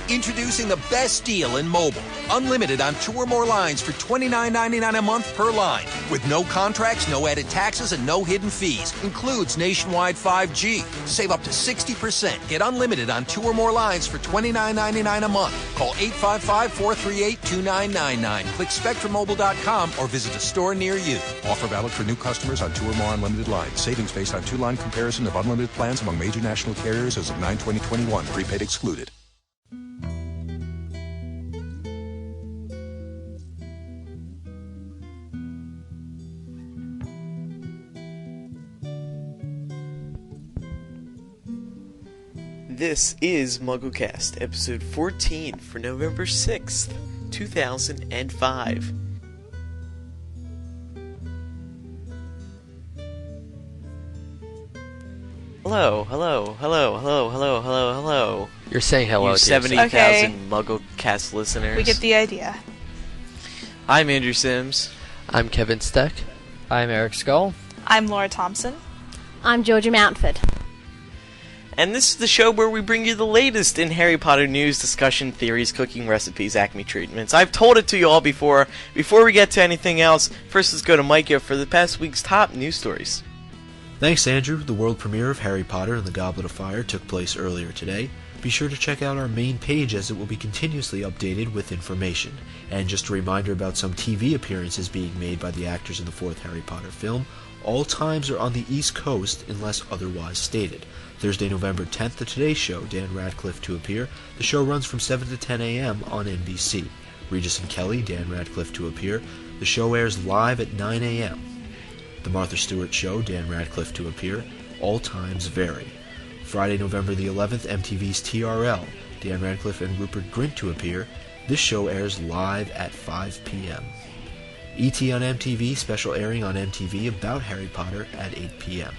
Introducing the best deal in mobile. Unlimited on 2 or more lines for $29.99 a month per line. With no contracts, no added taxes, and no hidden fees. Includes nationwide 5G. Save up to 60%. Get unlimited on 2 or more lines for $29.99 a month. Call 855-438-2999. Click SpectrumMobile.com or visit a store near you. Offer valid for new customers on 2 or more unlimited lines. Savings based on 2-line comparison of unlimited plans among major national carriers as of 9/20/21. Prepaid excluded. This is MuggleCast, episode 14 for November 6th, 2005. Hello. You're saying hello, You to 70,000 MuggleCast listeners. We get the idea. I'm Andrew Sims. I'm Kevin Steck. I'm Eric Skull. I'm Laura Thompson. I'm Georgia Mountford. And this is the show where we bring you the latest in Harry Potter news, discussion, theories, cooking recipes, Acme treatments. I've told it to you all before. Before we get to anything else, first let's go to Micah for the past week's top news stories. Thanks, Andrew. The world premiere of Harry Potter and the Goblet of Fire took place earlier today. Be sure to check out our main page as it will be continuously updated with information. And just a reminder about some TV appearances being made by the actors in the 4th Harry Potter film. All times are on the East Coast unless otherwise stated. Thursday, November 10th, The Today Show, Dan Radcliffe to appear. The show runs from 7 to 10 a.m. on NBC. Regis and Kelly, Dan Radcliffe to appear. The show airs live at 9 a.m. The Martha Stewart Show, Dan Radcliffe to appear. All times vary. Friday, November the 11th, MTV's TRL, Dan Radcliffe and Rupert Grint to appear. This show airs live at 5 p.m. E.T. on MTV, special airing on MTV about Harry Potter at 8 p.m.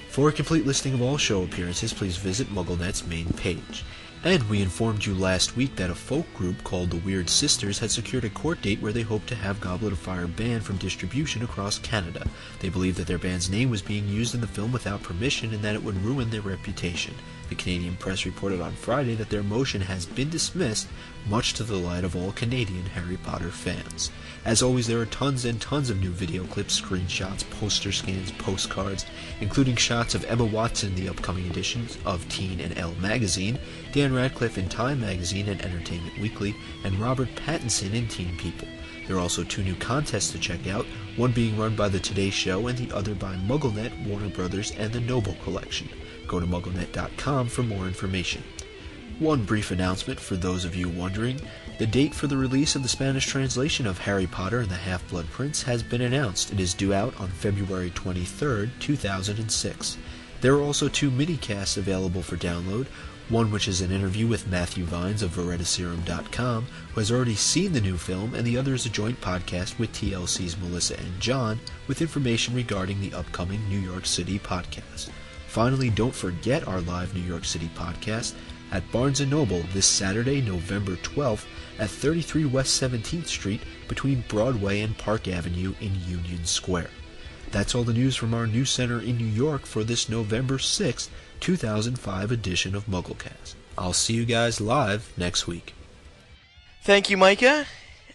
For a complete listing of all show appearances, please visit MuggleNet's main page. And we informed you last week that a folk group called the Wyrd Sisters had secured a court date where they hoped to have Goblet of Fire banned from distribution across Canada. They believed that their band's name was being used in the film without permission and that it would ruin their reputation. The Canadian press reported on Friday that their motion has been dismissed, much to the delight of all Canadian Harry Potter fans. As always, there are tons and tons of new video clips, screenshots, poster scans, postcards, including shots of Emma Watson in the upcoming editions of Teen and Elle magazine, Dan Radcliffe in Time magazine and Entertainment Weekly, and Robert Pattinson in Teen People. There are also 2 new contests to check out, one being run by The Today Show and the other by MuggleNet, Warner Brothers, and the Noble Collection. Go to MuggleNet.com for more information. One brief announcement for those of you wondering. The date for the release of the Spanish translation of Harry Potter and the Half-Blood Prince has been announced. It is due out on February 23rd, 2006. There are also 2 mini-casts available for download, one which is an interview with Matthew Vines of VeridiSerum.com, who has already seen the new film, and the other is a joint podcast with TLC's Melissa and John, with information regarding the upcoming New York City podcast. Finally, don't forget our live New York City podcast at Barnes & Noble this Saturday, November 12th at 33 West 17th Street between Broadway and Park Avenue in Union Square. That's all the news from our news center in New York for this November 6th, 2005 edition of MuggleCast. I'll see you guys live next week. Thank you, Micah.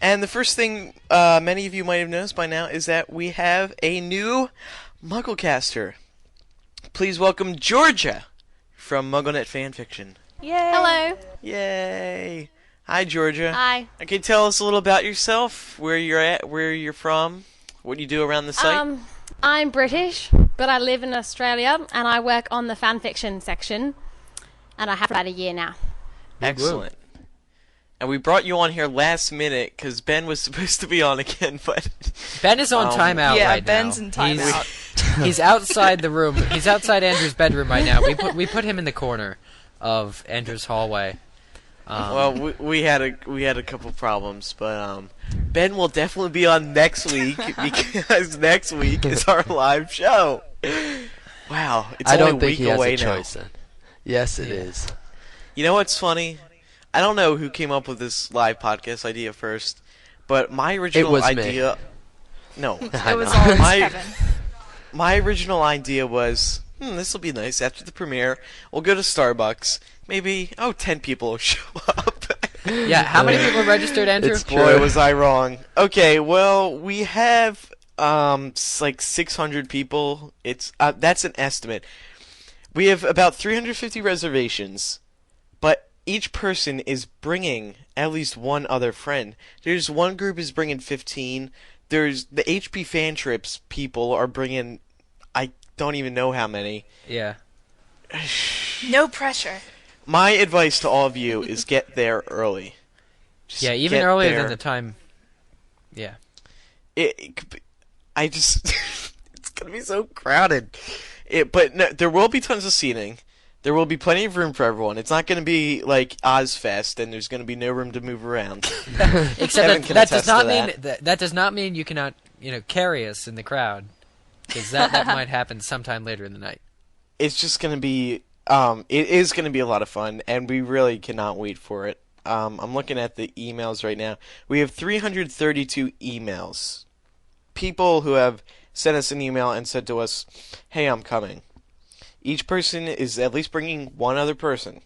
And the first thing many of you might have noticed by now is that we have a new MuggleCaster. Please welcome Georgia from MuggleNet Fan Fiction. Yay! Hello. Yay! Hi, Georgia. Hi. Okay, tell us a little about yourself, where you're at, where you're from, what you do around the site. I'm British, but I live in Australia, and I work on the fan fiction section, and I have for about a year now. Excellent. And we brought you on here last minute because Ben was supposed to be on again, but Ben is on timeout right now. Yeah, Ben's in timeout. He's outside the room. He's outside Andrew's bedroom right now. We put him in the corner of Andrew's hallway. Well, we had a couple problems, but Ben will definitely be on next week because next week is our live show. Wow, it's I only don't think a week he has away a choice now. then. Yes, it is. You know what's funny? I don't know who came up with this live podcast idea first, but my original idea. No, it was always Kevin. My original idea was, this will be nice. After the premiere, we'll go to Starbucks. Maybe 10 people will show up. Yeah, how many people registered, Andrew? It's Boy, true. was I wrong. Okay, well, we have like 600 people. It's that's an estimate. We have about 350 reservations, but each person is bringing at least one other friend. There's one group is bringing 15. There's the HP fan trips people are bringing, I don't even know how many. Yeah. No pressure. My advice to all of you is get there early. Just Yeah, even get earlier there. than the time. Yeah. I just, it's gonna be so crowded. But no, there will be tons of seating. There will be plenty of room for everyone. It's not going to be like Ozfest, and there's going to be no room to move around. Except Kevin that, can that does attest not to mean that. that does not mean you cannot carry us in the crowd, because that might happen sometime later in the night. It's just going to be, it is going to be a lot of fun, and we really cannot wait for it. I'm looking at the emails right now. We have 332 emails. People who have sent us an email and said to us, "Hey, I'm coming." Each person is at least bringing one other person.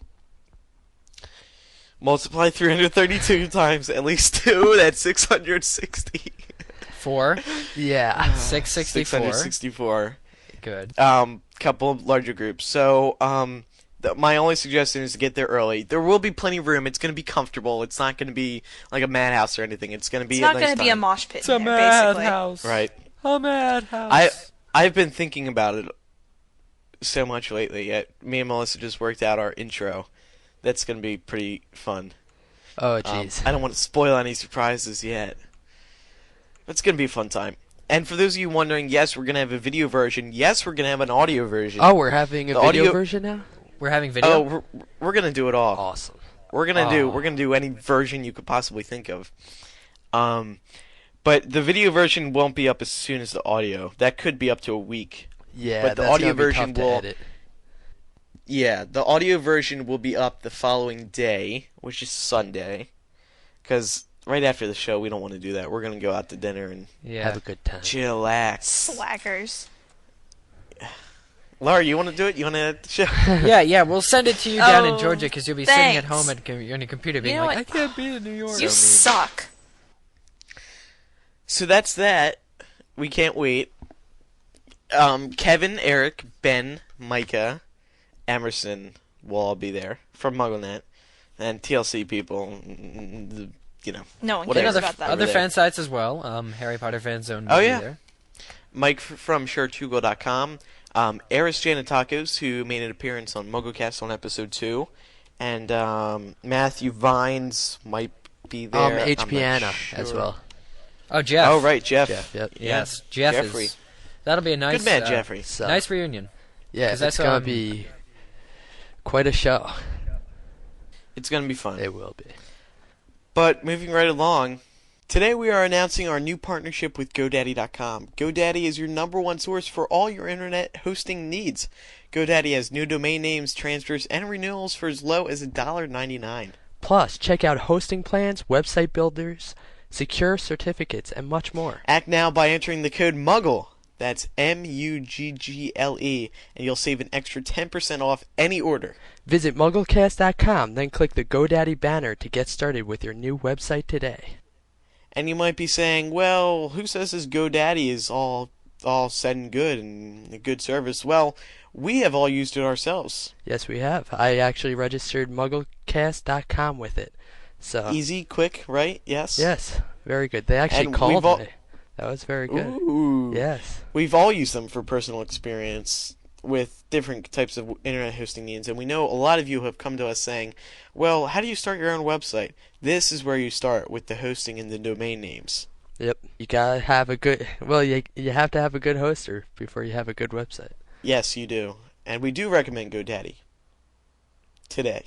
Multiply 332 times at least 2, that's 660. 4, Yeah. 664. 664. Good. Couple of larger groups. So, my only suggestion is to get there early. There will be plenty of room. It's going to be comfortable. It's not going to be like a madhouse or anything. It's going to be It's a not nice going to be a time. mosh pit in there, basically. Right. A madhouse. I've been thinking about it so much lately. Me and Melissa just worked out our intro. That's going to be pretty fun. Oh, jeez. I don't want to spoil any surprises yet. It's going to be a fun time. And for those of you wondering, yes, we're going to have a video version. Yes, we're going to have an audio version. Oh, we're having a The video audio- version now? We're having video. Oh, we're going to do it all. Awesome. We're going to do any version you could possibly think of. But the video version won't be up as soon as the audio. That could be up to a week. Yeah, But the that's audio gonna be version tough to will- edit. Yeah, the audio version will be up the following day, which is Sunday. Because right after the show, we don't want to do that. We're going to go out to dinner and Yeah. Have a good time. chillax. Slackers. Laura, you want to do it? You want to edit the show? Yeah, we'll send it to you down in Oh, Georgia because you'll be sitting at thanks. home on your computer being know like, what? I can't be in New York. You suck. So that's that. We can't wait. Kevin, Eric, Ben, Micah, Emerson will all be there from MuggleNet. And TLC people, No one Whatever. cares Other, about that. other there. fan sites as well. Harry Potter Fan Zone. Oh, will be yeah. there. Mike from SureToGo.com, Eris Janatacos, who made an appearance on MuggleCast on episode 2, and Matthew Vines might be there. I'm H. not Piana as sure. well. Oh, Jeff. Oh, right, Jeff. Jeff, yep. Yes, Jeff Jeffrey. is. That'll be a nice. Good man, Jeffrey. So, Nice reunion. yeah, 'Cause it's that's, gonna be quite a show. It's going to be fun. It will be. But moving right along, today we are announcing our new partnership with GoDaddy.com. GoDaddy is your #1 source for all your internet hosting needs. GoDaddy has new domain names, transfers, and renewals for as low as $1.99. Plus, check out hosting plans, website builders, secure certificates, and much more. Act now by entering the code MUGGLE. That's MUGGLE, and you'll save an extra 10% off any order. Visit MuggleCast.com, then click the GoDaddy banner to get started with your new website today. And you might be saying, well, who says this GoDaddy is all said and good and a good service? Well, we have all used it ourselves. Yes, we have. I actually registered MuggleCast.com with it. So Easy, quick, right? Yes? yes, very good. They actually And called we've all- me. That was very good. Ooh. Yes. We've all used them for personal experience with different types of internet hosting needs, and we know a lot of you have come to us saying, well, how do you start your own website? This is where you start, with the hosting and the domain names. Yep. You gotta have a good. Well, you have to have a good hoster before you have a good website. Yes, you do. And we do recommend GoDaddy. Today.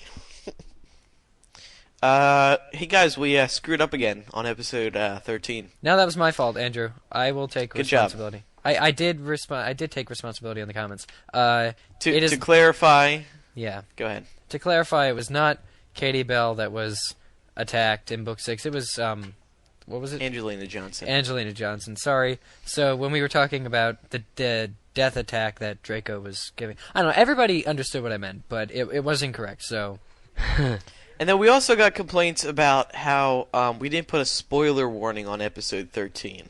Hey guys, we screwed up again on episode 13. No, that was my fault, Andrew. I will take Good job. responsibility. I did take responsibility on the comments. To It is- clarify, Yeah. go ahead. To clarify, it was not Katie Bell that was attacked in book 6. It was what was it? Angelina Johnson. Angelina Johnson. Sorry. So when we were talking about the death attack that Draco was giving, I don't know. Everybody understood what I meant, but it was incorrect. So And then we also got complaints about how we didn't put a spoiler warning on episode 13.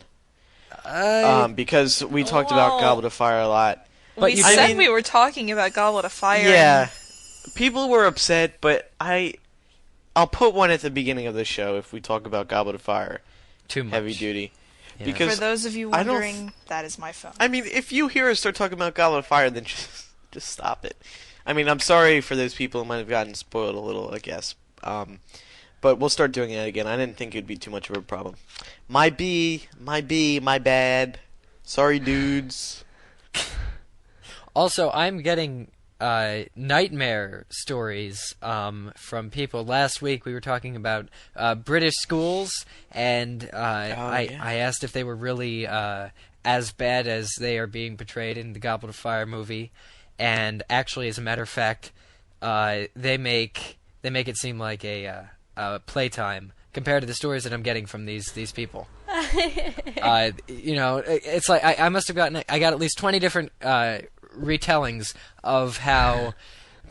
Because we talked about Goblet of Fire a lot. But we said we were talking about Goblet of Fire. Yeah. People were upset, but I'll put one at the beginning of the show if we talk about Goblet of Fire. Too much. Heavy duty. Yeah. Because for those of you wondering, that is my phone. I mean, if you hear us start talking about Goblet of Fire, then just stop it. I mean, I'm sorry for those people who might have gotten spoiled a little, I guess. But we'll start doing it again. I didn't think it would be too much of a problem. My bad. Sorry, dudes. Also, I'm getting nightmare stories from people. Last week we were talking about British schools, and I asked if they were really as bad as they are being portrayed in the Goblet of Fire movie. And actually, as a matter of fact, they make it seem like a playtime compared to the stories that I'm getting from these people. It's like I must have got at least 20 different retellings of how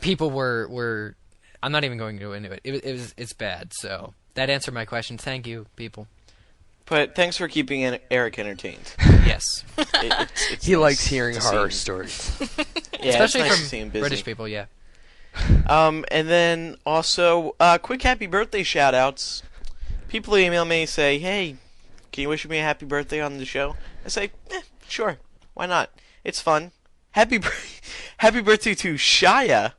people were. I'm not even going to go into it. It's bad. So that answered my question. Thank you, people. But thanks for keeping Eric entertained. Yes. He likes hearing horror stories. Yeah, especially nice from British people, yeah. And then also, quick happy birthday shout-outs. People email me and say, hey, can you wish me a happy birthday on the show? I say, sure, why not? It's fun. Happy birthday to Shia.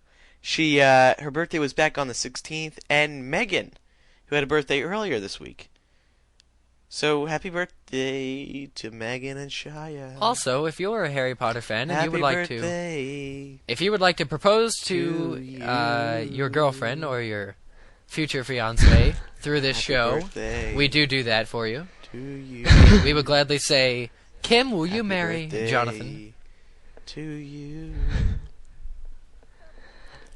Her birthday was back on the 16th, and Megan, who had a birthday earlier this week. So, happy birthday to Megan and Shia. Also, if you're a Harry Potter fan and you would like to propose to your girlfriend or your future fiancé through this show, we do that for you. To you. We would gladly say, Kim, will you marry Jonathan? To you.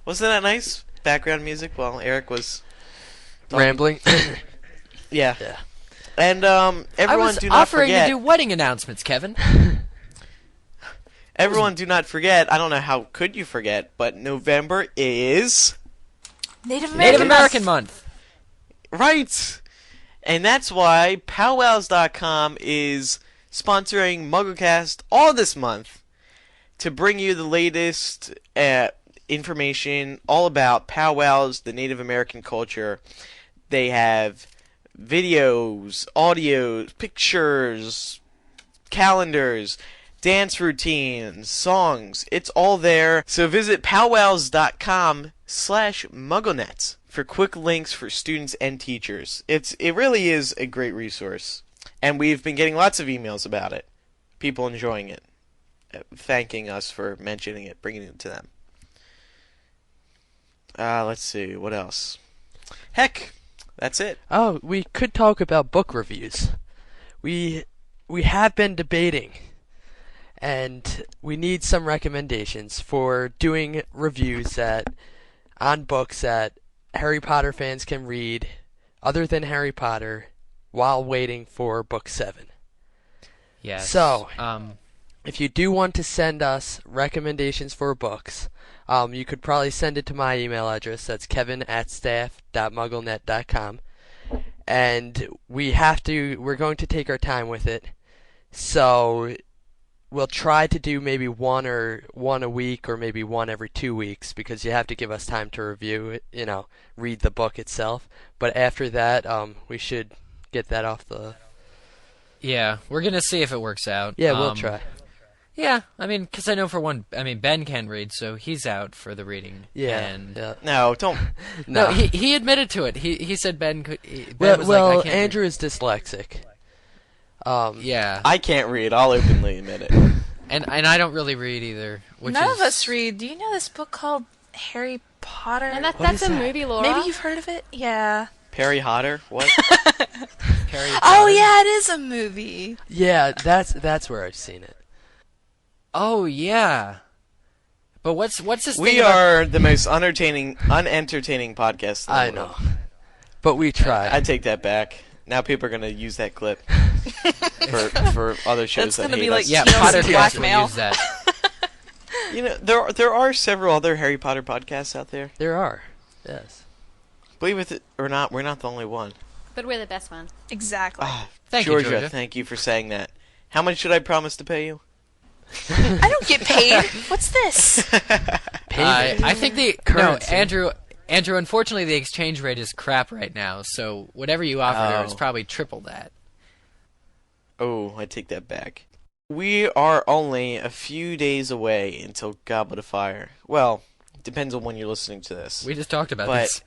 Wasn't that nice background music while Eric was rambling? Yeah. And everyone, do not forget. I was offering to do wedding announcements, Kevin. Everyone, do not forget. I don't know how could you forget, but November is Native American Month. Right, and that's why powwows.com is sponsoring MuggleCast all this month to bring you the latest information all about powwows, the Native American culture. They have videos, audios, pictures, calendars, dance routines, songs. It's all there. So visit powwows.com/MuggleNet for quick links for students and teachers. It really is a great resource. And we've been getting lots of emails about it. People enjoying it. Thanking us for mentioning it, bringing it to them. Let's see, what else? Heck, that's it. Oh, we could talk about book reviews. We have been debating, and we need some recommendations for doing reviews on books that Harry Potter fans can read, other than Harry Potter, while waiting for book 7. Yes. So, if you do want to send us recommendations for books, you could probably send it to my email address. That's kevin@staff.mugglenet.com. And we're going to take our time with it. So we'll try to do maybe one a week or maybe one every 2 weeks, because you have to give us time to review it, read the book itself. But after that, we should get that off the... Yeah, we're going to see if it works out. Yeah, we'll try. Yeah, I mean, because I know for one, Ben can't read, so he's out for the reading. Yeah. And No, don't. No, he admitted to it. He said Ben could. Ben was like, I can't Andrew read. is dyslexic. Yeah. I can't read. I'll openly admit it. And I don't really read either. None of us read. Do you know this book called Harry Potter? And that's a movie, Laura. Maybe you've heard of it? Yeah. Perry Hodder? What? Harry Potter. Oh, yeah, it is a movie. Yeah, that's where I've seen it. Oh, yeah. But what's this We thing about... are the most unentertaining podcast in the I world. know. But we try. I take that back. Now people are going to use that clip for other shows That's that gonna hate be like us. Yeah, Pottercast Pottercast will blackmail. use that. There are several other Harry Potter podcasts out there. There are. Yes. Believe it or not, we're not the only one. But we're the best one. Exactly. Thank Georgia, you, Georgia. thank you for saying that. How much should I promise to pay you? I don't get paid. What's this? I think Currency. Andrew. Unfortunately, the exchange rate is crap right now. So whatever you offered her is probably triple that. Oh, I take that back. We are only a few days away until Goblet of Fire. Well, depends on when you're listening to this. We just talked about But this.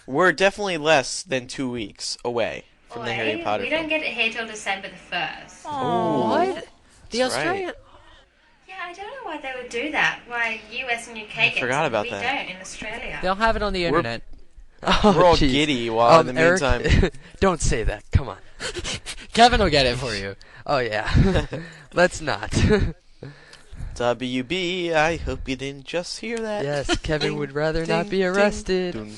we're definitely less than 2 weeks away from the Harry Potter We film. don't get it here till December the 1st. Oh, What? The That's Australian. right. Yeah, I don't know why they would do that. Why US and UK get forgot it, about we that. don't in Australia. They'll have it on the internet. Oh, We're all jeez. giddy while in the Eric, meantime. don't say that. Come on. Kevin will get it for you. Oh yeah. Let's not. WB, I hope you didn't just hear that. Yes, Kevin would rather Ding, not be ding, arrested. ding.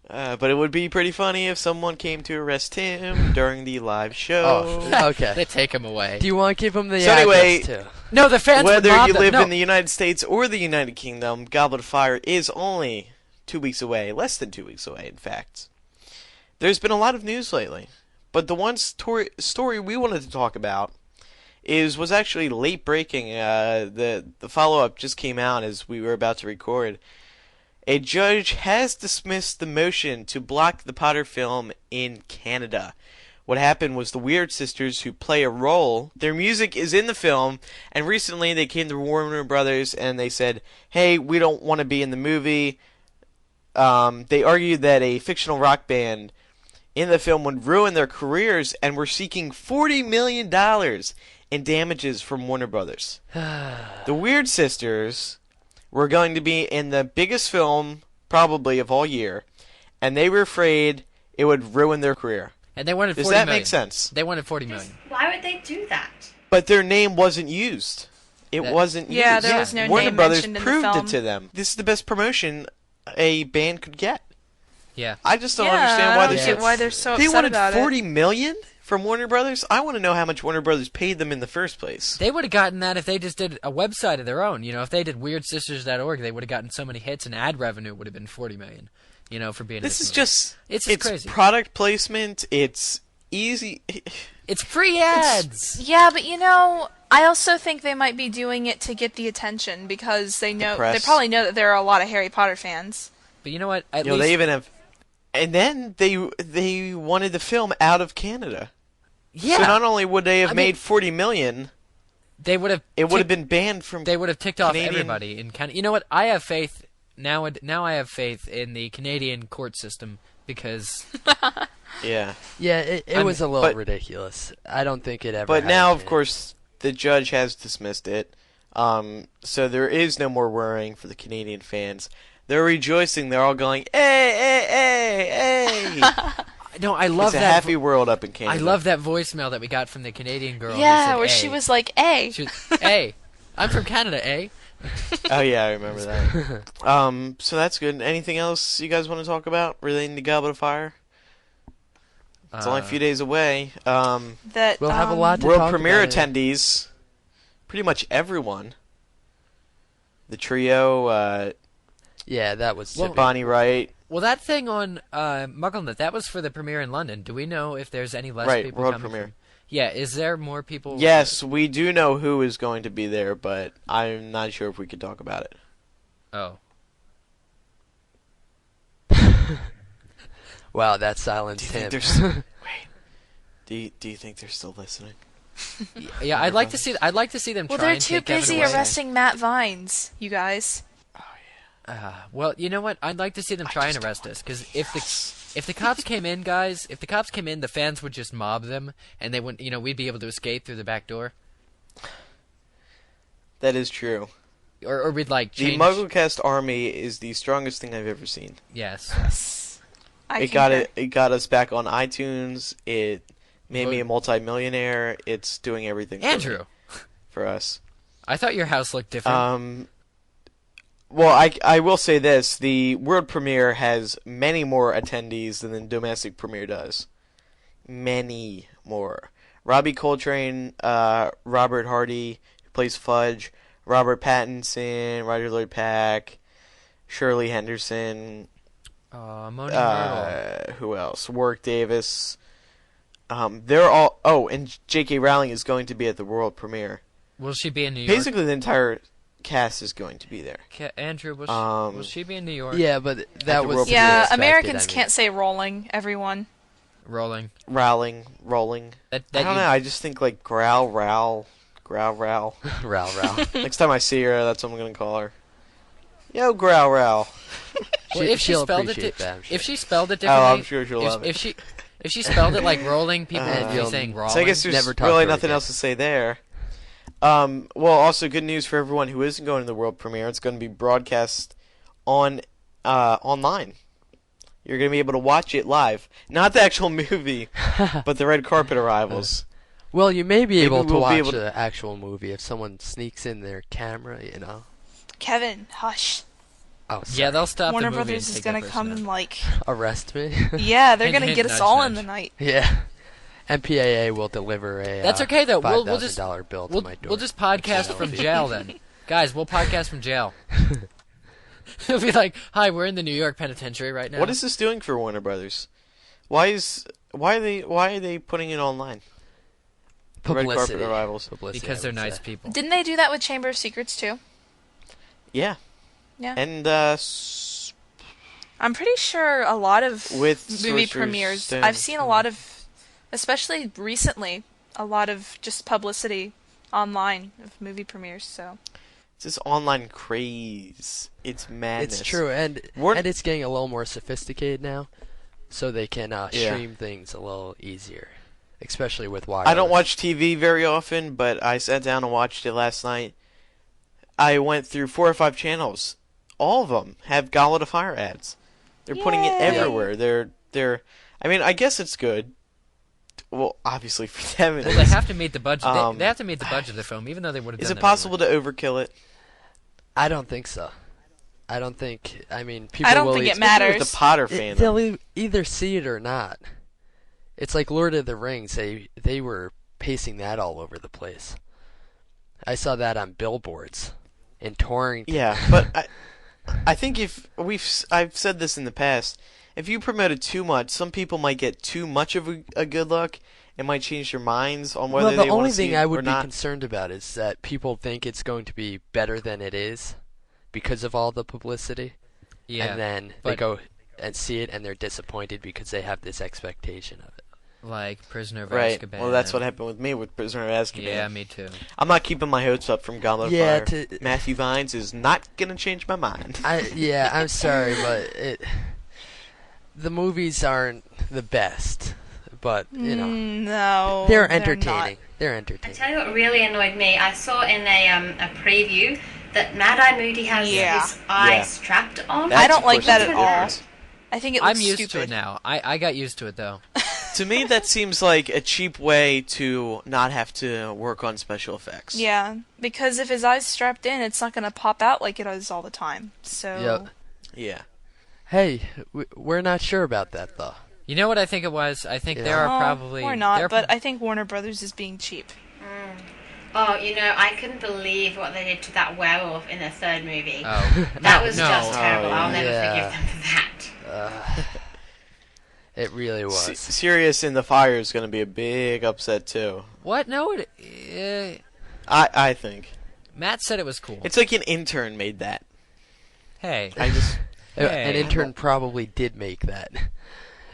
But it would be pretty funny if someone came to arrest him during the live show. Oh, okay. They take him away. Do you want to give him the So anyway, address too? No, the fans would Whether mob you them. live No. in the United States or the United Kingdom, Goblet of Fire is only 2 weeks away. Less than 2 weeks away, in fact. There's been a lot of news lately. But the one story we wanted to talk about was actually late breaking. The follow-up just came out as we were about to record. A judge has dismissed the motion to block the Potter film in Canada. What happened was the Wyrd Sisters, who play a role, their music is in the film, and recently they came to Warner Brothers and they said, hey, we don't want to be in the movie. They argued that a fictional rock band in the film would ruin their careers and were seeking $40 million in damages from Warner Brothers. The Wyrd Sisters were going to be in the biggest film, probably, of all year, and they were afraid it would ruin their career. And they wanted 40 Does that million. make sense? They wanted 40 million. Why would they do that? But their name wasn't used. It That- wasn't used. Yeah, there was no Warner name Brothers mentioned in the proved film. it to them. This is the best promotion a band could get. Yeah. I just don't Yeah, understand I why don't they're get why they're so They upset wanted about it. $40 million from Warner Brothers. I want to know how much Warner Brothers paid them in the first place. They would have gotten that if they just did a website of their own. You know, if they did WyrdSisters.org, they would have gotten so many hits, and ad revenue would have been 40 million. You know, for being. This in is movie. just It's crazy. Product placement. It's easy. It's free ads. Yeah, but you know, I also think they might be doing it to get the attention because they press. probably know that there are a lot of Harry Potter fans. But you know what? At You know, least they even have. And then they wanted the film out of Canada. yeah, So not only would they have I mean- made 40 million, they would have. it would have been banned from. They would have ticked off Canadian- everybody in Canada. You know what? I have faith now. I have faith in the Canadian court system because Yeah. Yeah, it I'm- was a little but- ridiculous. I don't think it ever. But had now, a of chance. course, the judge has dismissed it. So there is no more worrying for the Canadian fans. They're rejoicing. They're all going, hey, hey, hey, hey. no, I love It's a that. happy world up in I Canada. love that voicemail that we got from the Canadian girl. who Yeah, said, where "Hey." she was like, "Hey." She was, hey, I'm from Canada, eh? Oh, yeah, I remember that. So that's good. Anything else you guys want to talk about relating to Goblet of Fire? It's only a few days away. That We'll have a lot to World talk premiere about it. attendees, pretty much everyone. The trio, Yeah, that was. typical. Bonnie Wright, Well, that thing on MuggleNet, that was for the premiere in London. Do we know if there's any less right, people world coming? premiere. From... Yeah, is there more people? Yes, we do know who is going to be there, but I'm not sure if we could talk about it. Oh. Wow, that Do silenced you him. think they're wait? Do you think they're still listening? Yeah, I'd like to see. I'd like to see them Well, try they're and too take Kevin busy away. arresting Matt Vines, you guys. Well, you know what? I'd like to see them try and arrest us because if the cops came in, guys, if the cops came in, the fans would just mob them, and they wouldn't. You know, we'd be able to escape through the back door, That is true. or we'd like The change. MuggleCast army is the strongest thing I've ever seen. Yes. It got us back on iTunes. It made me a multi-millionaire. It's doing everything Andrew, for us. I thought your house looked different. Well, I will say this. The world premiere has many more attendees than the domestic premiere does. Many more. Robbie Coltrane, Robert Hardy, who plays Fudge, Robert Pattinson, Roger Lloyd Pack, Shirley Henderson. Moni Myrtle. Who else? Warwick Davis. They're all. Oh, and J.K. Rowling is going to be at the world premiere. Will she be in New York? Basically, the entire cast is going to be there. Andrew, will she be in New York? Yeah, but that was yeah. Americans can't say rolling. Everyone. Rolling. Rolling. That I don't know. I just think like growl. Row. Next time I see her, that's what I'm gonna call her. Yo, growl. Well, if she spelled it, if she spelled it differently, I'm sure she'll love it. If she spelled it like rolling, people would be saying rolling. So I guess there's really nothing else to say there. Well, also good news for everyone who isn't going to the world premiere. It's going to be broadcast on online. You're going to be able to watch it live. Not the actual movie, but the red carpet arrivals. Well, you may be able to watch the actual movie if someone sneaks in their camera, you know. Kevin, hush. Oh, sorry. Yeah, they'll stop Warner the movie Brothers is going to come and, like... arrest me? Yeah, they're going to get us all nudge. in the night. Yeah. MPAA will deliver a That's okay, though. $5,000 bill to my door. We'll just podcast from jail, then. Guys, we'll podcast from jail. It'll be like, hi, we're in the New York penitentiary right now. What is this doing for Warner Brothers? Why are they putting it online? Publicity. Red carpet arrivals. Because they're nice people. Didn't they do that with Chamber of Secrets, too? Yeah. Yeah. And I'm pretty sure a lot of with movie Sorcerer's premieres, Stone. I've seen a lot of, especially recently, a lot of just publicity online of movie premieres, so... It's this online craze. It's madness. It's true, and it's getting a little more sophisticated now, so they can stream things a little easier, especially with wireless. I don't watch TV very often, but I sat down and watched it last night. I went through 4 or 5 channels. All of them have Goblet of Fire ads. They're putting it everywhere. They're. I mean, I guess it's good. Well, obviously for them it is. They have to meet the budget. They have to meet the budget of the film, even though they would have done Is it possible to overkill it? I don't think so. I don't think. I mean, people. I don't think it matters. With the Potter fandom. They'll either see it or not. It's like Lord of the Rings. They were pasting that all over the place. I saw that on billboards in Torrington. Yeah, but I think I've said this in the past. If you promote it too much, some people might get too much of a good look and might change their minds on whether they want to see it or not. The only thing I would be concerned about is that people think it's going to be better than it is because of all the publicity. Yeah, and then they go and see it and they're disappointed because they have this expectation of it. Like Prisoner of right. Azkaban. Well, that's what happened with me with Prisoner of Azkaban. Yeah, me too. I'm not keeping my hopes up from Goblet of Fire. Matthew Vines is not going to change my mind. I'm sorry, but the movies aren't the best. But, you know. No. They're entertaining. They're entertaining. I tell you what really annoyed me. I saw in a preview that Mad-Eye Moody has his eye strapped on. I don't like that at all. I think it looks I'm used stupid. to it now. I got used to it, though. To me, that seems like a cheap way to not have to work on special effects. Yeah, because if his eye's strapped in, it's not going to pop out like it does all the time. So. Yep. Yeah. Hey, we're not sure about that, though. You know what I think it was? I think there are probably... We're not, but I think Warner Brothers is being cheap. Oh, you know, I couldn't believe what they did to that werewolf in the 3rd movie. Oh. That was just terrible. I'll never forgive them for that. It really was. Sirius in the Fire is going to be a big upset, too. What? No, I think. Matt said it was cool. It's like an intern made that. Hey. An intern probably did make that.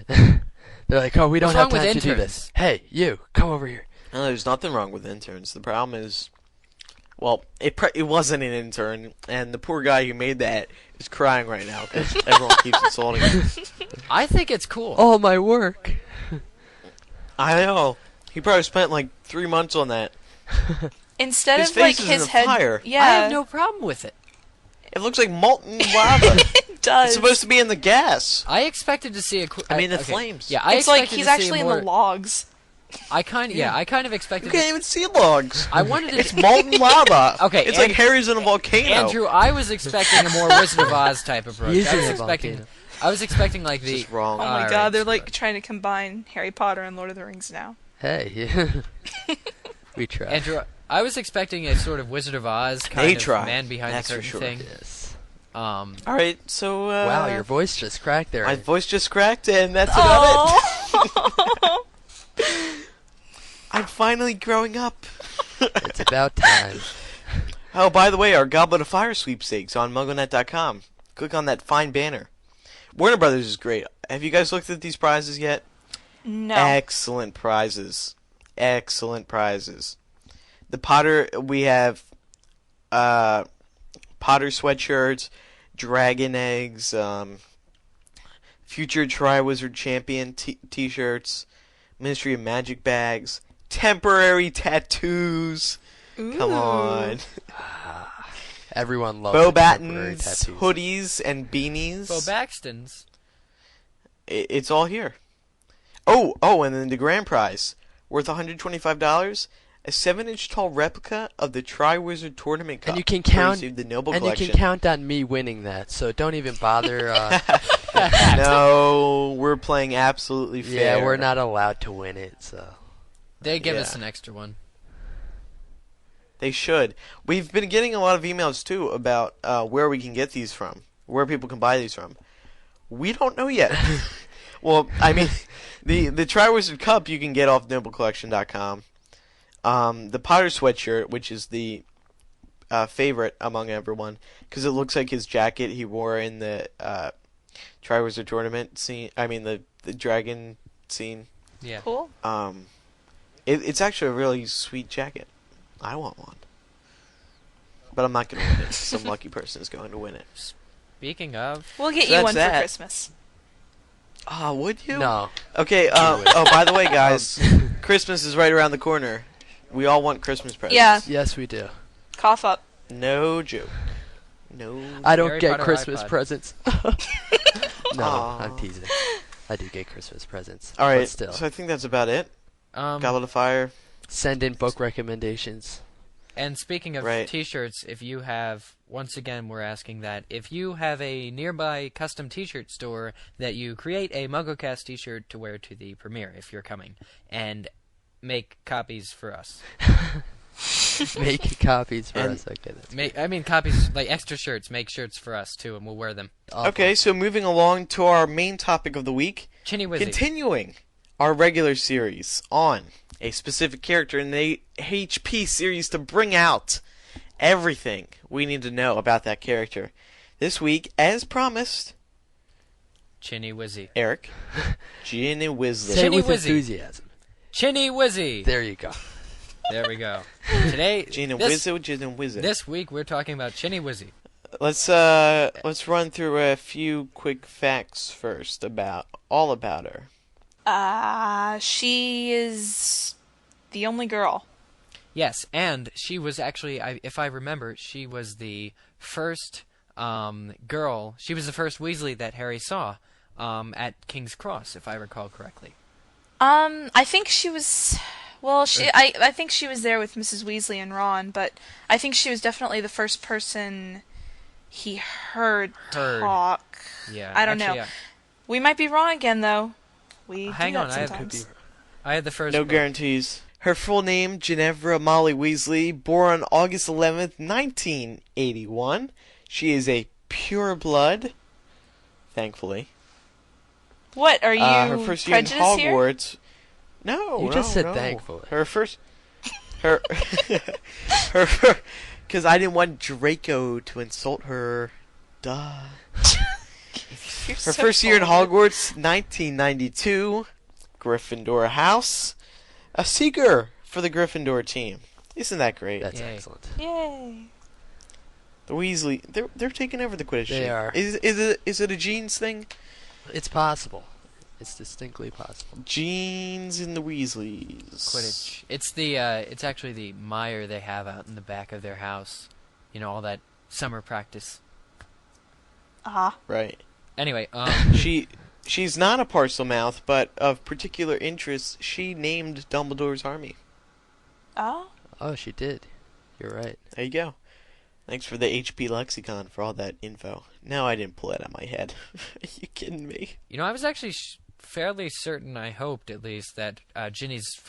They're like, oh, we don't have time to do this. Hey, you, come over here. No, there's nothing wrong with interns. The problem is, well, it wasn't an intern, and the poor guy who made that is crying right now because everyone keeps insulting him. I think it's cool. All my work. I know. He probably spent like 3 months on that. Instead his of face like is his in head, fire. yeah, I have no problem with it. It looks like molten lava. It does. It's supposed to be in the gas. I expected to see the flames. Yeah, I it's like expected he's to see actually more... in the logs. I kind of expected. You can't even see logs. I wanted It's molten lava. Okay, it's like Harry's in a volcano. Andrew, I was expecting a more Wizard of Oz type approach. He's I was in a expecting. volcano. I was expecting like the. This is wrong. Oh my All god, right, they're like trying to combine Harry Potter and Lord of the Rings now. Hey, we try. Andrew, I was expecting a sort of Wizard of Oz kind of man behind That's a certain for sure. thing. Yes. All right, so wow, your voice just cracked there. My voice just cracked, and that's about it. I'm finally growing up. It's about time. Oh, by the way, our Goblet of Fire sweepstakes on MuggleNet.com. Click on that fine banner. Warner Brothers is great. Have you guys looked at these prizes yet? No. Excellent prizes. Excellent prizes. The Potter, we have Potter sweatshirts, dragon eggs, future Triwizard Champion t-shirts, Ministry of Magic bags, temporary tattoos. Ooh. Come on. Everyone loves Bo temporary Battens, tattoos. hoodies, and beanies. Bo Baxton's. It's all here. Oh, and then the grand prize, worth $125, a 7-inch tall replica of the Triwizard Tournament Cup. And you can count. The Noble and Collection. you can count on me winning that. So don't even bother. No, we're playing absolutely fair. Yeah, we're not allowed to win it. So They give us an extra one. They should. We've been getting a lot of emails too about where we can get these from, where people can buy these from. We don't know yet. Well, I mean, the Triwizard Cup you can get off NobleCollection.com. The Potter sweatshirt, which is the favorite among everyone, because it looks like his jacket he wore in the Triwizard Tournament scene. I mean, the dragon scene. Yeah. Cool. It's actually a really sweet jacket. I want one. But I'm not going to win it. Some lucky person is going to win it. Speaking of... We'll get So you one that's for that. Christmas. Would you? no. Okay, oh, by the way, guys, Christmas is right around the corner. We all want Christmas presents. Yeah. Yes, we do. Cough up. No joke. No. I don't Harry get Potter Christmas iPod. presents. No, Aw. I'm teasing. I do get Christmas presents. All right, But still, so I think that's about it. Goblet of Fire. send in book recommendations. And speaking of Right. t-shirts, if you have, once again, we're asking that, if you have a nearby custom t-shirt store, that you create a MuggleCast t-shirt to wear to the premiere, if you're coming, and make copies for us. Make copies for us. Okay, that's Copies, like extra shirts. Make shirts for us, too, and we'll wear them. awful. Okay, so moving along to our main topic of the week. Chinny Wizzy. Continuing our regular series on a specific character in the HP series to bring out everything we need to know about that character. This week, as promised, Chinny Wizzy. Eric, Ginny Weasley. Say it Chinny with Wizzy. enthusiasm. Chinny Wizzy. There you go. There we go. Today, Ginny this, Wizzy. this week, we're talking about Chinny Wizzy. Let's run through a few quick facts first about her. She is the only girl. Yes, and she was actually, if I remember, she was the first girl. She was the first Weasley that Harry saw at King's Cross, if I recall correctly. I think she was. Well, I think she was there with Mrs. Weasley and Ron, but I think she was definitely the first person he heard. Talk. Yeah, I don't know. We might be wrong again, though. Hang on, I had the first. No book. guarantees. Her full name, Ginevra Molly Weasley, born on August 11th, 1981. She is a pure blood, thankfully. What, are you her first year in prejudiced here? Hogwarts. No, You just said no. thankfully. Her first, her, because I didn't want Draco to insult her. Duh. You're Her so first year in cold. Hogwarts, 1992, Gryffindor house, a seeker for the Gryffindor team. Isn't that great? That's Yay. excellent. Yay. The Weasley, they're taking over the Quidditch. They team. are. Is it a genes thing? It's possible. It's distinctly possible. Genes in the Weasleys. Quidditch. It's actually the mire they have out in the back of their house. You know, all that summer practice. Right. Anyway, She's not a Parselmouth, but of particular interest, she named Dumbledore's army. Oh? Oh, she did. You're right. There you go. Thanks for the HP lexicon for all that info. No, I didn't pull it out of my head. Are you kidding me? you know, I was actually fairly certain, I hoped at least, that Ginny's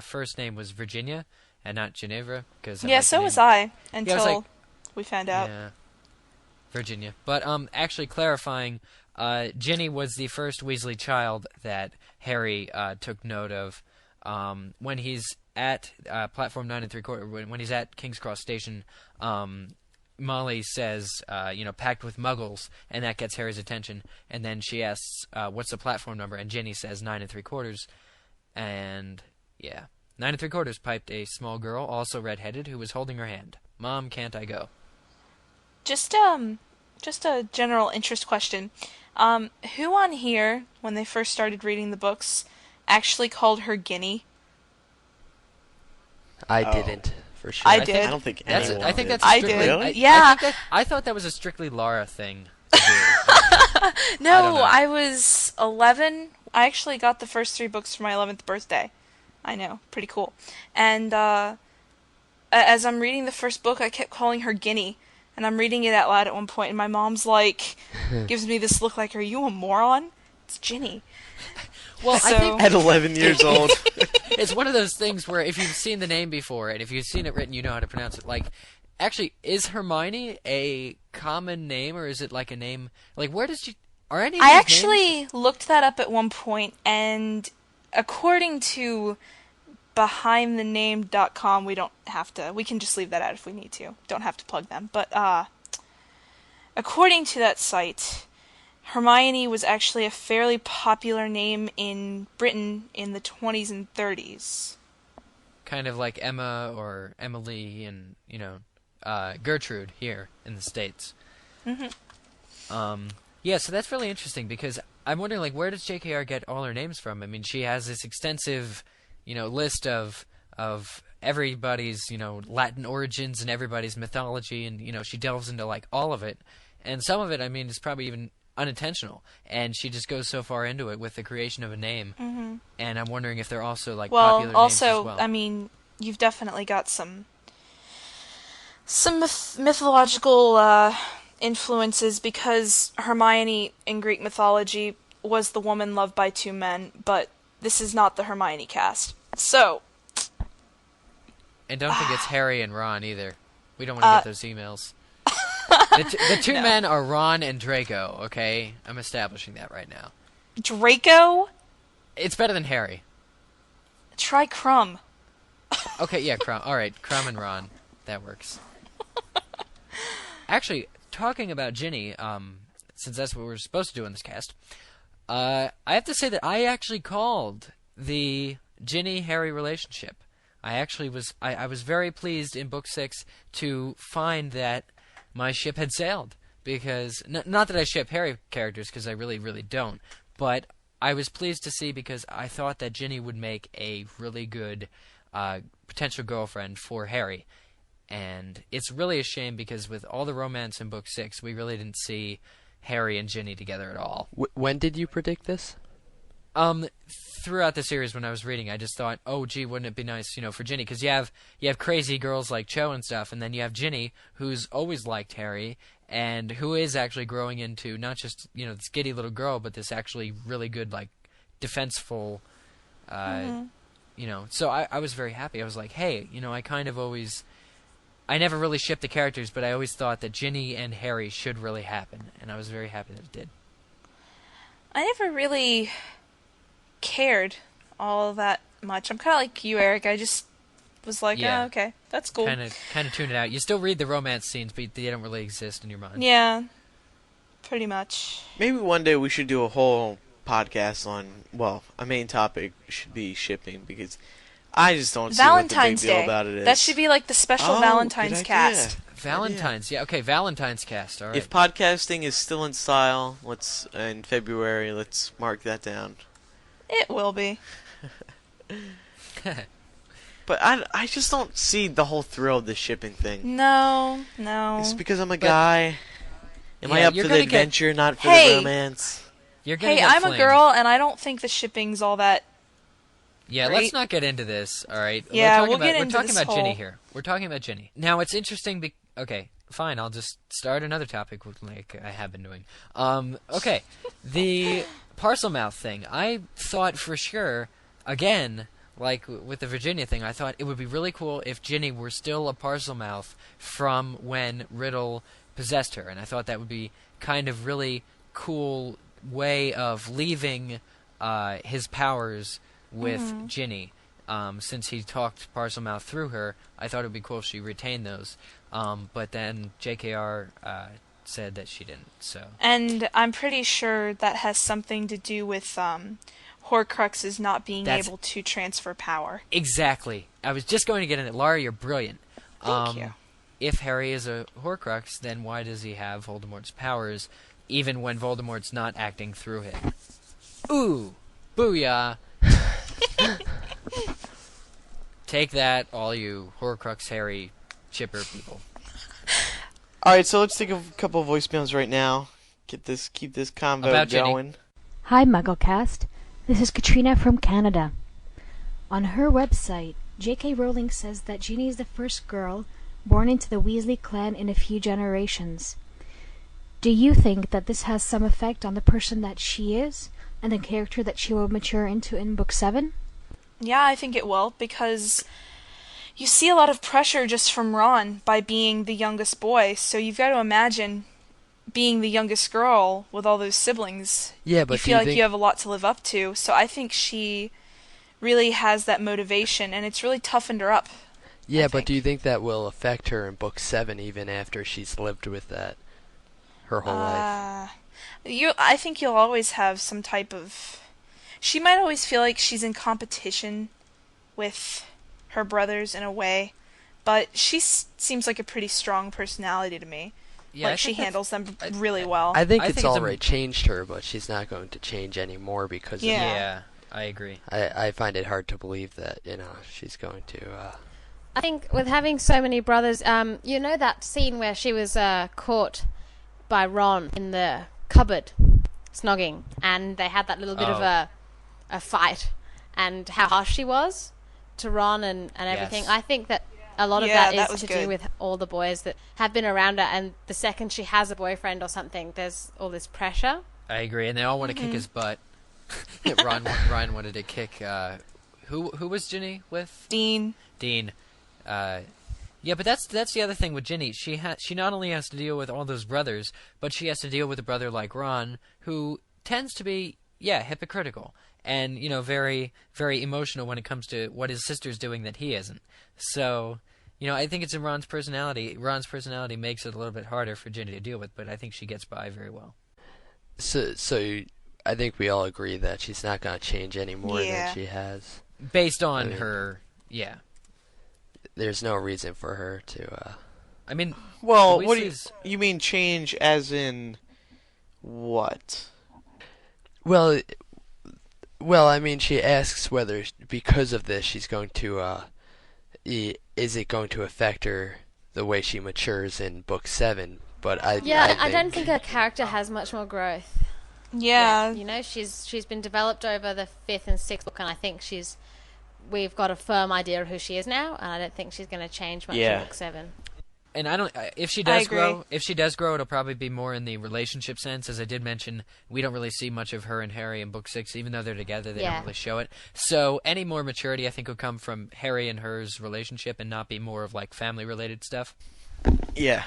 first name was Virginia and not Ginevra. Yeah, so was I, until like- we found out. Yeah. Virginia. But actually clarifying, Ginny was the first Weasley child that Harry took note of when he's at platform 9 3/4. When he's at King's Cross Station, Molly says, packed with Muggles, and that gets Harry's attention. And then she asks, what's the platform number? And Ginny says 9 3/4. And, yeah. 9 3/4 piped a small girl, also red-headed, who was holding her hand. Mom, can't I go? Just a general interest question. Who on here, when they first started reading the books, actually called her Ginny? I didn't, for sure. I did. I don't think anyone I think did. that's strictly, Really? Yeah. I thought that was a strictly Laura thing to do. No, I was 11. I actually got the first 3 books for my 11th birthday. I know, pretty cool. And as I'm reading the first book, I kept calling her Ginny. And I'm reading it out loud at one point, and my mom's like, gives me this look like, are you a moron? It's Ginny. Well, So- I think At 11 years old. it's one of those things where if you've seen the name before, and if you've seen it written, you know how to pronounce it. Like, actually, is Hermione a common name, or is it like a name? Like, where does she? Are any? Of I these actually names? looked that up at one point, and according to behindthename.com, we can just leave that out if we need to. Don't have to plug them. But according to that site, Hermione was actually a fairly popular name in Britain in the 20s and 30s. Kind of like Emma or Emily and, Gertrude here in the States. Mm-hmm. Yeah, so that's really interesting because I'm wondering, like, where does JKR get all her names from? I mean, she has this extensive, list of everybody's, Latin origins and everybody's mythology, and, she delves into, like, all of it. And some of it, I mean, is probably even unintentional, and she just goes so far into it with the creation of a name. Mm-hmm. And I'm wondering if they're also, like, Well, popular also, names as well. I mean, you've definitely got some mythological influences because Hermione in Greek mythology was the woman loved by 2 men, but this is not the Hermione cast. So, And don't think it's Harry and Ron either. We don't want to get those emails. The two men are Ron and Draco, okay? I'm establishing that right now. Draco? It's better than Harry. Try Crumb. Okay, yeah, Crumb. All right, Crumb and Ron. That works. Actually, talking about Ginny, since that's what we're supposed to do in this cast, I have to say that I actually called the Ginny-Harry relationship. I was very pleased in Book 6 to find that my ship had sailed. Because, not that I ship Harry characters, because I really, really don't, but I was pleased to see because I thought that Ginny would make a really good potential girlfriend for Harry. And it's really a shame because with all the romance in Book 6, we really didn't see Harry and Ginny together at all. When did you predict this? Throughout the series when I was reading, I just thought, oh, gee, wouldn't it be nice, for Ginny? Because you have crazy girls like Cho and stuff, and then you have Ginny, who's always liked Harry, and who is actually growing into not just, this giddy little girl, but this actually really good, like, defenseful, So I was very happy. I was like, hey, I never really shipped the characters, but I always thought that Ginny and Harry should really happen, and I was very happy that it did. I never really cared all that much. I'm kind of like you, Eric. I just was like, Yeah. oh, okay, that's cool. Kind of tune it out. You still read the romance scenes, but they don't really exist in your mind. Yeah, pretty much. Maybe one day we should do a whole podcast on, a main topic should be shipping, because I just don't see Valentine's what the big deal Day. about it is. That should be like the special Valentine's good cast. idea. Valentine's, yeah, okay, Valentine's cast, all right. If podcasting is still in style, in February, let's mark that down. It will be. But I just don't see the whole thrill of the shipping thing. No. It's because I'm a guy. Am I Yeah, up you're for the gonna get- adventure, not for Hey! the romance? You're gonna Hey, get I'm a flamed. girl, and I don't think the shipping's all that. Yeah, Great. let's not get into this, all right? Yeah, we're we'll get we're into talking this about Ginny whole- here. We're talking about Ginny. Now, it's interesting. Okay, fine. I'll just start another topic like I have been doing. Okay, the parcel mouth thing. I thought for sure, again, like with the Virginia thing, I thought it would be really cool if Ginny were still a parcel mouth from when Riddle possessed her, and I thought that would be kind of really cool way of leaving his powers with Ginny. Since he talked Parselmouth through her, I thought it would be cool if she retained those. But then JKR said that she didn't. So. And I'm pretty sure that has something to do with Horcruxes not being able to transfer power. Exactly. I was just going to get in it. Laura, you're brilliant. Thank you. If Harry is a Horcrux, then why does he have Voldemort's powers, even when Voldemort's not acting through him? Ooh! Booyah! Take that, all you Horcrux Harry chipper people. Alright, so let's take a couple of voicemails right now. Keep this convo About going. Ginny. Hi, MuggleCast. This is Katrina from Canada. On her website, J.K. Rowling says that Ginny is the first girl born into the Weasley clan in a few generations. Do you think that this has some effect on the person that she is, and the character that she will mature into in Book 7? Yeah, I think it will, because you see a lot of pressure just from Ron by being the youngest boy, so you've got to imagine being the youngest girl with all those siblings. Yeah, but you feel like you have a lot to live up to, so I think she really has that motivation, and it's really toughened her up. Yeah, but do you think that will affect her in Book 7 even after she's lived with that her whole life? I think you'll always have some type of... She might always feel like she's in competition with her brothers in a way, but she seems like a pretty strong personality to me. Yeah, like, she handles them really well. I think it's already changed her, but she's not going to change anymore because of that. Yeah, I agree. I find it hard to believe that, she's going to... I think with having so many brothers, you know that scene where she was caught by Ron in the cupboard, snogging, and they had that little bit of a fight, and how harsh she was to Ron and everything. Yes. I think that a lot of that is to do with all the boys that have been around her, and the second she has a boyfriend or something, there's all this pressure. I agree, and they all want to kick his butt. Ryan wanted to kick... who was Ginny with? Dean. Yeah, but that's the other thing with Ginny. She not only has to deal with all those brothers, but she has to deal with a brother like Ron, who tends to be hypocritical and very very emotional when it comes to what his sister's doing that he isn't. So I think it's in Ron's personality. Ron's personality makes it a little bit harder for Ginny to deal with, but I think she gets by very well. So I think we all agree that she's not going to change any more than she has. Based on her, there's no reason for her to... Well, what do you mean change as in what? Well, I mean, she asks whether because of this she's going to... is it going to affect her the way she matures in Book 7? But I don't think her character has much more growth. Yeah. She's been developed over the 5th and 6th book, and I think we've got a firm idea of who she is now, and I don't think she's going to change much in Book 7. And if she does grow, it'll probably be more in the relationship sense. As I did mention, we don't really see much of her and Harry in Book 6, even though they're together. They don't really show it. So any more maturity, I think, will come from Harry and her's relationship, and not be more of like family-related stuff. Yeah.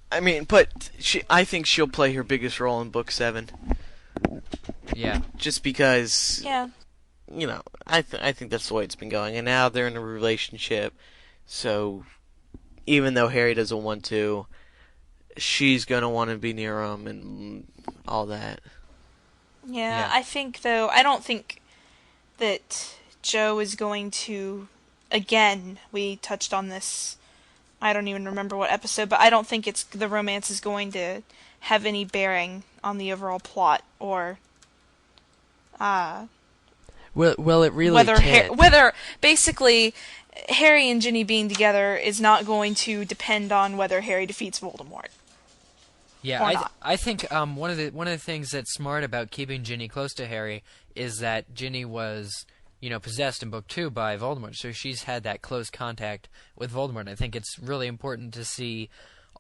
I mean, but I think she'll play her biggest role in Book 7. Yeah. Just because. Yeah. I think that's the way it's been going, and now they're in a relationship. So, even though Harry doesn't want to, she's gonna want to be near him and all that. Yeah, I think though. I don't think that Jo is going to. Again, we touched on this. I don't even remember what episode, but I don't think the romance is going to have any bearing on the overall plot or. Well, it really can't. Whether basically Harry and Ginny being together is not going to depend on whether Harry defeats Voldemort. Yeah, I think one of the things that's smart about keeping Ginny close to Harry is that Ginny was possessed in Book 2 by Voldemort, so she's had that close contact with Voldemort. I think it's really important to see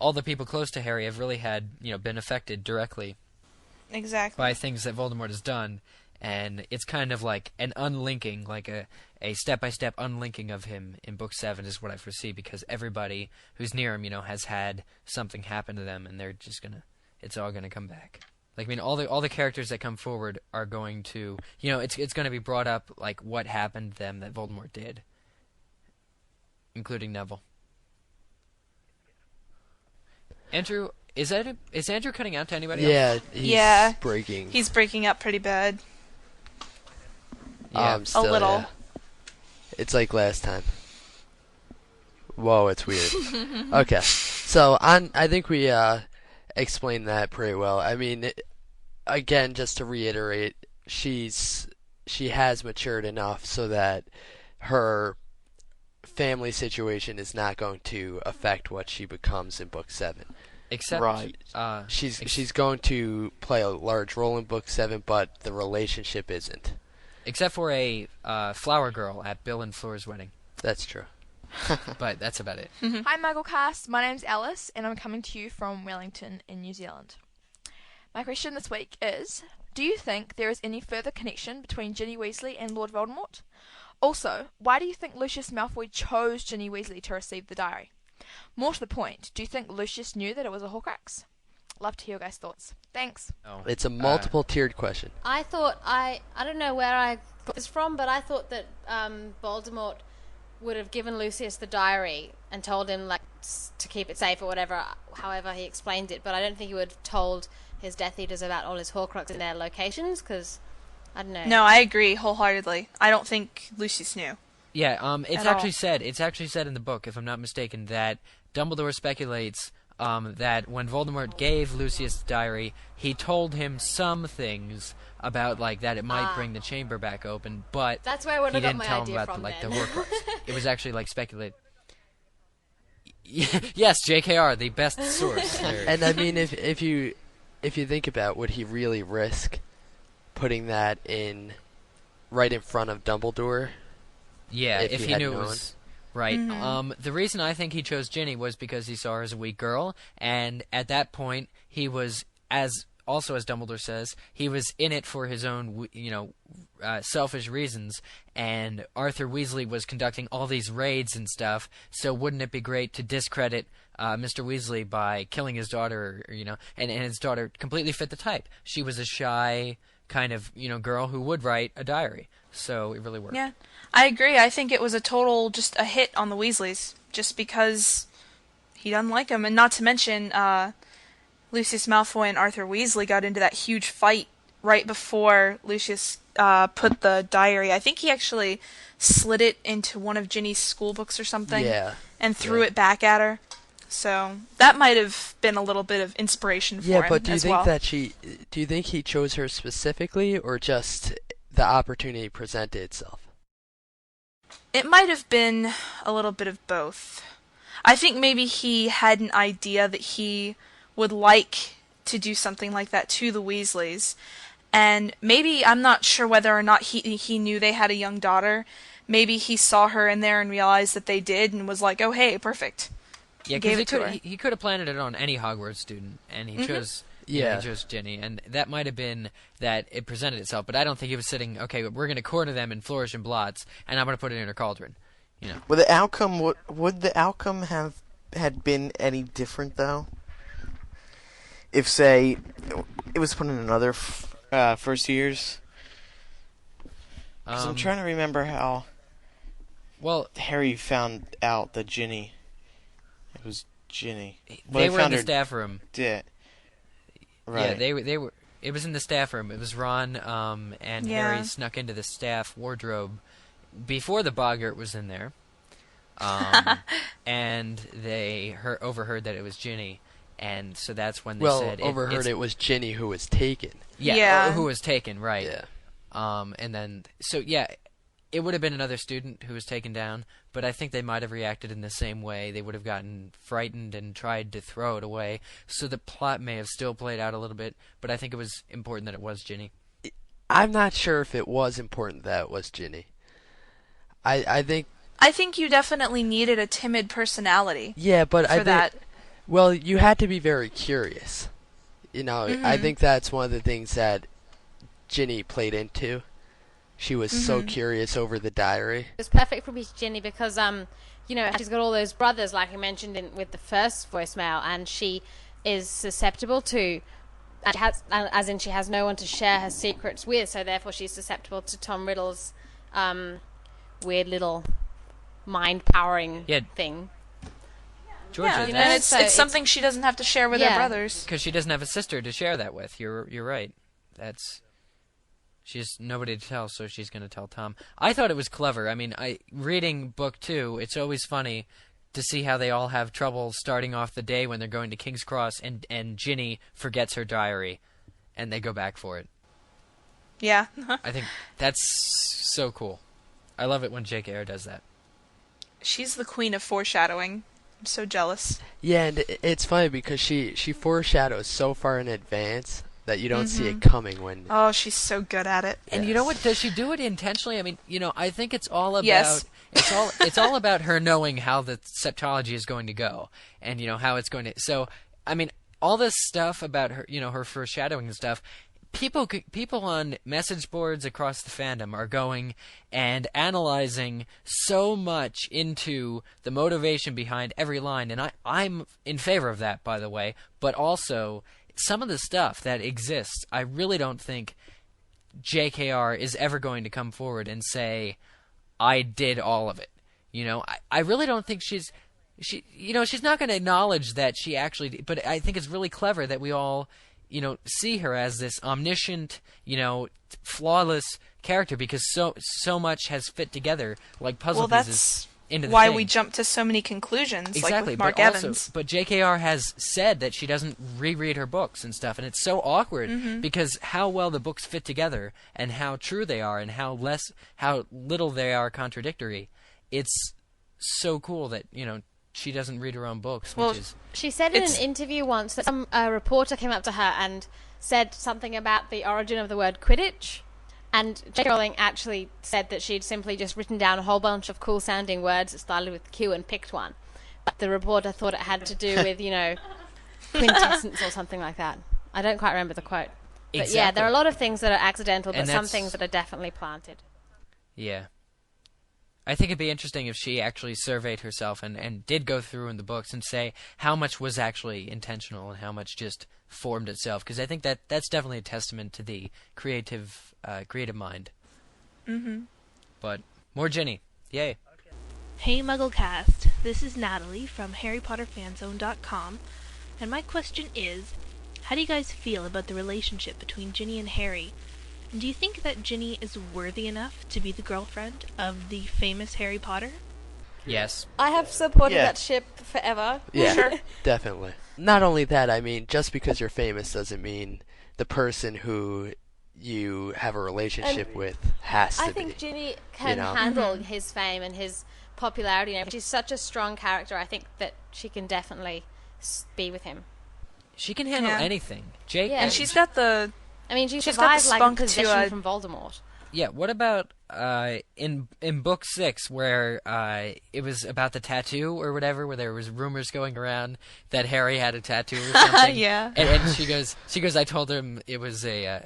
all the people close to Harry have really had been affected directly. Exactly. By things that Voldemort has done. and it's kind of like an unlinking, like a step-by-step unlinking of him in Book 7 is what I foresee, because everybody who's near him, has had something happen to them, and they're just it's all gonna come back. Like, I mean, all the characters that come forward are going to, it's gonna be brought up, like, what happened to them that Voldemort did, including Neville. Andrew, is Andrew cutting out to anybody else? Yeah, he's breaking. He's breaking up pretty bad. Yeah, a little. Yeah. It's like last time. Whoa, it's weird. Okay, so I think we explained that pretty well. I mean, again, just to reiterate, she has matured enough so that her family situation is not going to affect what she becomes in Book 7. Except, she's going to play a large role in Book 7, but the relationship isn't. Except for a flower girl at Bill and Flora's wedding. That's true. But that's about it. Hi, MuggleCast. My name's Alice, and I'm coming to you from Wellington in New Zealand. My question this week is, do you think there is any further connection between Ginny Weasley and Lord Voldemort? Also, why do you think Lucius Malfoy chose Ginny Weasley to receive the diary? More to the point, do you think Lucius knew that it was a Horcrux? Love to hear your guys' thoughts. Thanks. It's a multiple-tiered question. I thought, I don't know where I got this from, but I thought that Voldemort would have given Lucius the diary and told him, like, to keep it safe or whatever, however he explained it, but I don't think he would have told his Death Eaters about all his Horcruxes and their locations, because, I don't know. No, I agree wholeheartedly. I don't think Lucius knew. Yeah, it's actually said in the book, if I'm not mistaken, that Dumbledore speculates that when Voldemort gave Lucius the diary, he told him some things about, like, that it might bring the chamber back open, but that's where I would have got my tell idea him about from the then. Horcrux. It was actually, like, speculated. Yes, JKR, the best source. And I mean, if you think about, would he really risk putting that right in front of Dumbledore? Yeah, if he knew known? It was right. Mm-hmm. The reason I think he chose Ginny was because he saw her as a weak girl, and at that point he was, as Dumbledore says, he was in it for his own, selfish reasons, and Arthur Weasley was conducting all these raids and stuff, so wouldn't it be great to discredit Mr. Weasley by killing his daughter, and his daughter completely fit the type. She was a shy kind of, girl who would write a diary, so it really worked. Yeah, I agree. I think it was just a hit on the Weasleys, just because he doesn't like them, and not to mention, Lucius Malfoy and Arthur Weasley got into that huge fight right before Lucius put the diary. I think he actually slid it into one of Ginny's school books or something, and threw it back at her. So that might have been a little bit of inspiration for him. Yeah, but do you think well. do you think he chose her specifically, or just the opportunity presented itself? It might have been a little bit of both. I think maybe he had an idea that he would like to do something like that to the Weasleys, and maybe, I'm not sure whether or not he knew they had a young daughter. Maybe he saw her in there and realized that they did, and was like, oh hey, perfect. Yeah, because he could have planted it on any Hogwarts student, and he chose he chose Ginny, and that might have been that it presented itself, but I don't think he was sitting, okay, we're going to corner them in Flourish and Blots, and I'm going to put it in a cauldron. Well, the outcome, would the outcome had been any different, though? If, say, it was put in another first years? Because I'm trying to remember how Harry found out that Ginny... It was Ginny. They were in the staff room. Right. Yeah, they were. It was in the staff room. It was Ron and Harry snuck into the staff wardrobe before the boggart was in there, and they overheard that it was Ginny, and so that's when they said it was Ginny who was taken. Yeah, who was taken, right? Yeah. And then it would have been another student who was taken down, but I think they might have reacted in the same way. They would have gotten frightened and tried to throw it away, so the plot may have still played out a little bit, but I think it was important that it was Ginny. I'm not sure if it was important that it was Ginny. I think you definitely needed a timid personality. Yeah, but for that. Well, you had to be very curious. I think that's one of the things that Ginny played into. She was so curious over the diary. It was perfect for Ginny because, she's got all those brothers, like I mentioned with the first voicemail, and she is susceptible to, she has no one to share her secrets with, so therefore she's susceptible to Tom Riddle's weird little mind-powering thing. Georgia, and it's something she doesn't have to share with her brothers. Because she doesn't have a sister to share that with. You're right. She has nobody to tell, so she's going to tell Tom. I thought it was clever. I mean, reading book 2, it's always funny to see how they all have trouble starting off the day when they're going to King's Cross, and Ginny forgets her diary, and they go back for it. Yeah. I think that's so cool. I love it when J.K.R. does that. She's the queen of foreshadowing. I'm so jealous. Yeah, and it's funny because she foreshadows so far in advance that you don't see it coming when... Oh, she's so good at it. And you know what? Does she do it intentionally? I mean, I think it's all about... Yes. It's all about her knowing how the septology is going to go, and how it's going to... So, I mean, all this stuff about her, her foreshadowing and stuff, people on message boards across the fandom are going and analyzing so much into the motivation behind every line, and I'm in favor of that, by the way, but also... Some of the stuff that exists, I really don't think JKR is ever going to come forward and say, I did all of it. I really don't think she's not going to acknowledge that she actually did, but I think it's really clever that we all, see her as this omniscient, flawless character because so much has fit together like puzzle pieces. Why we jump to so many conclusions, exactly, like with Mark Evans. But JKR has said that she doesn't reread her books and stuff, and it's so awkward because how well the books fit together and how true they are and how little they are contradictory. It's so cool that she doesn't read her own books. She said in an interview once that some reporter came up to her and said something about the origin of the word Quidditch. And J.K. Rowling actually said that she'd simply just written down a whole bunch of cool-sounding words that started with Q and picked one. But the reporter thought it had to do with, quintessence or something like that. I don't quite remember the quote. But yeah, there are a lot of things that are accidental, but some things that are definitely planted. Yeah. I think it'd be interesting if she actually surveyed herself and did go through in the books and say how much was actually intentional and how much just formed itself. Because I think that's definitely a testament to the creative mind. But more Ginny. Yay. Hey MuggleCast, this is Natalie from HarryPotterFanzone.com, and my question is, how do you guys feel about the relationship between Ginny and Harry? And do you think that Ginny is worthy enough to be the girlfriend of the famous Harry Potter? Yes. I have supported that ship forever. Yeah, sure. Definitely. Not only that, I mean, just because you're famous doesn't mean the person who you have a relationship with has to be. I think Ginny can handle his fame and his popularity. She's such a strong character. I think that she can definitely be with him. She can handle anything. And she's got the... I mean, she She's survived got the like spunk possession from Voldemort. Yeah, what about in book 6 where it was about the tattoo or whatever, where there was rumors going around that Harry had a tattoo or something? Yeah. And she goes, I told him it was a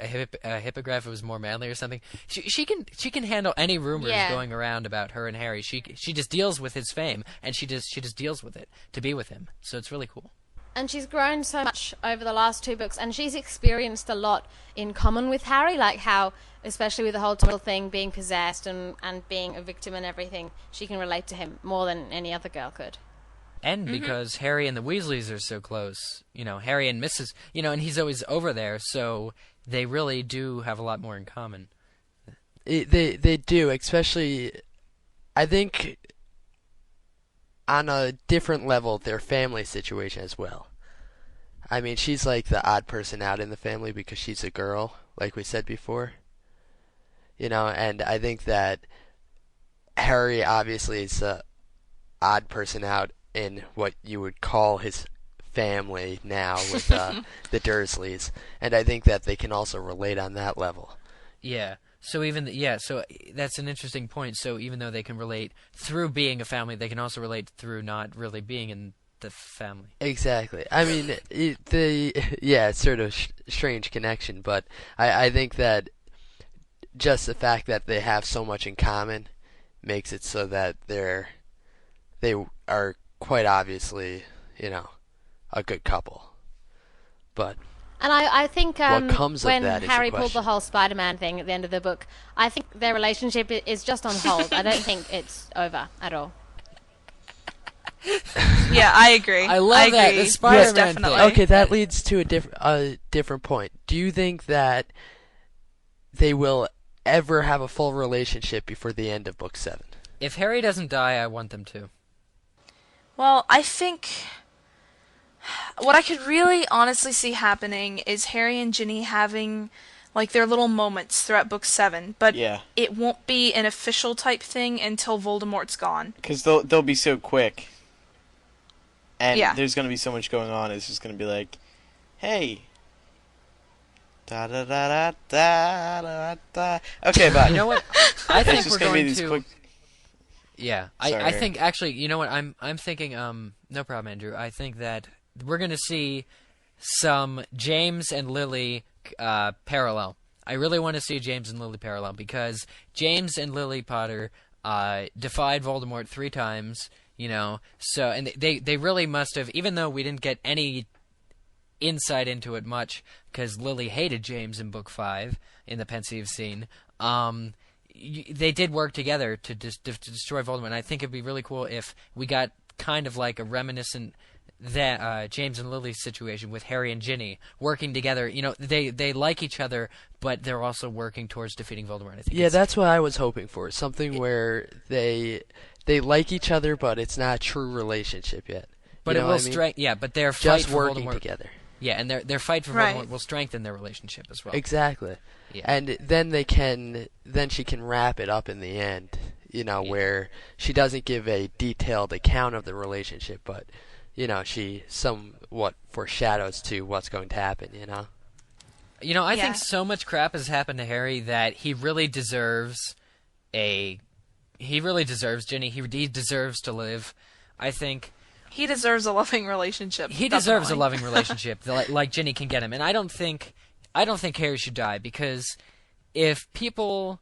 hippogriff, it was more manly or something. She can handle any rumors going around about her and Harry. She just deals with his fame, and she just deals with it to be with him. So it's really cool. And she's grown so much over the last 2 books, and she's experienced a lot in common with Harry, like how, especially with the whole total thing, being possessed and being a victim and everything, she can relate to him more than any other girl could. And because Harry and the Weasleys are so close, Harry and Mrs., and he's always over there, so they really do have a lot more in common. They do, especially, I think... on a different level, their family situation as well. I mean, she's like the odd person out in the family because she's a girl, like we said before. And I think that Harry obviously is the odd person out in what you would call his family now with the Dursleys. And I think that they can also relate on that level. Yeah. So so that's an interesting point. So even though they can relate through being a family, they can also relate through not really being in the family. Exactly. I mean, it's sort of strange connection, but I think that just the fact that they have so much in common makes it so that they are quite obviously, a good couple. But and I think what comes when of that Harry is the pulled the whole Spider-Man thing at the end of the book, I think their relationship is just on hold. I don't think it's over at all. Yeah, I agree. I love that. The Spider-Man thing. Okay, that leads to a different point. Do you think that they will ever have a full relationship before the end of book 7? If Harry doesn't die, I want them to. Well, I think what I could really honestly see happening is Harry and Ginny having like their little moments throughout book 7, but it won't be an official type thing until Voldemort's gone. Because they'll be so quick. And there's going to be so much going on, it's just going to be like, hey. Da da da da da da. Okay, bye. You know what? I think we're going to. Quick... Yeah, I think actually, you know what? I'm thinking. No problem, Andrew. I think that we're going to see some James and Lily parallel. I really want to see James and Lily parallel because James and Lily Potter defied Voldemort 3 times. So and they really must have, even though we didn't get any insight into it much, because Lily hated James in book 5 in the pensive scene. They did work together to destroy Voldemort. And I think it'd be really cool if we got kind of like a reminiscent that James and Lily situation with Harry and Ginny working together. They like each other, but they're also working towards defeating Voldemort. I think that's what I was hoping for. Something where they like each other, but it's not a true relationship yet. But it will strengthen. Yeah, but their fight just for working Voldemort together. Yeah, and their fight for Voldemort will strengthen their relationship as well. Exactly. Yeah. And then she can wrap it up in the end. Where she doesn't give a detailed account of the relationship, but she somewhat foreshadows to what's going to happen. I think so much crap has happened to Harry that he really deserves Ginny. He deserves to live. I think he deserves a loving relationship. He deserves a loving relationship like Ginny can get him. And I don't think Harry should die, because if people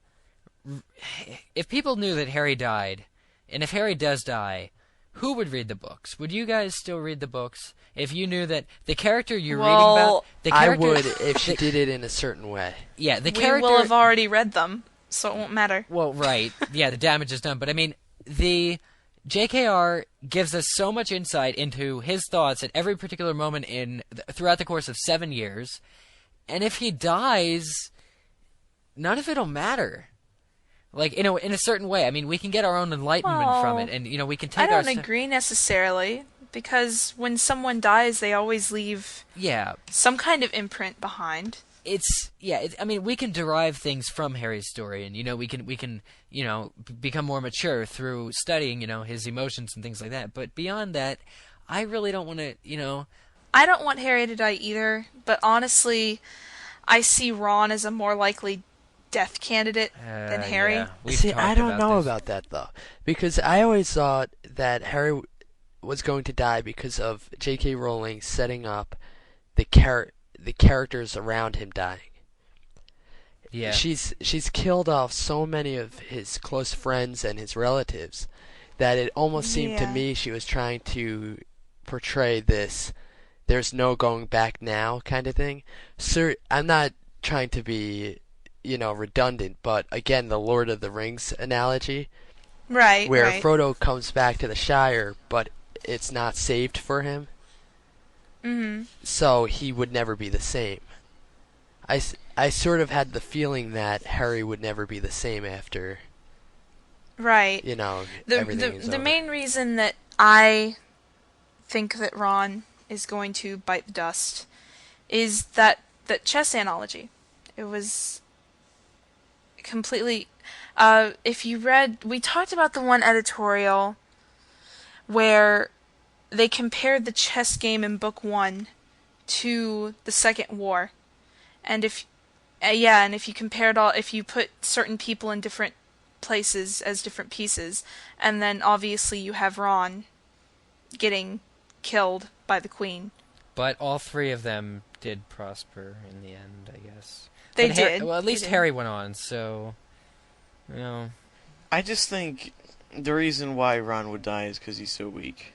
knew that Harry died, and if Harry does die, who would read the books? Would you guys still read the books if you knew that the character you're reading about? I would if she did it in a certain way. Yeah, the character. We will have already read them, so it won't matter. Well, right. Yeah, the damage is done. But I mean, the JKR gives us so much insight into his thoughts at every particular moment throughout the course of 7 years, and if he dies, none of it'll matter. Like, in a certain way. I mean, we can get our own enlightenment from it, and we can take. I don't agree necessarily, because when someone dies, they always leave some kind of imprint behind. I mean, we can derive things from Harry's story, and we can become more mature through studying his emotions and things like that. But beyond that, I really don't want to I don't want Harry to die either, but honestly, I see Ron as a more likely death candidate than Harry. Yeah. See, I don't know about that though, because I always thought that Harry was going to die because of J.K. Rowling setting up the characters around him dying. Yeah, she's killed off so many of his close friends and his relatives that it almost seemed to me she was trying to portray this "there's no going back now" kind of thing. So I'm not trying to be redundant, but again, the Lord of the Rings analogy, right, where Frodo comes back to the Shire, but it's not saved for him. Mm-hmm. So he would never be the same. I sort of had the feeling that Harry would never be the same after. Right. Everything is over. The main reason that I think that Ron is going to bite the dust is that chess analogy. It was completely. If you read, we talked about the one editorial where they compared the chess game in book 1 to the Second War, and if you compared if you put certain people in different places as different pieces, and then obviously you have Ron getting killed by the Queen. But all 3 of them did prosper in the end, I guess. They But did. Well, at least They did. Harry went on, so you know. I just think the reason why Ron would die is because he's so weak.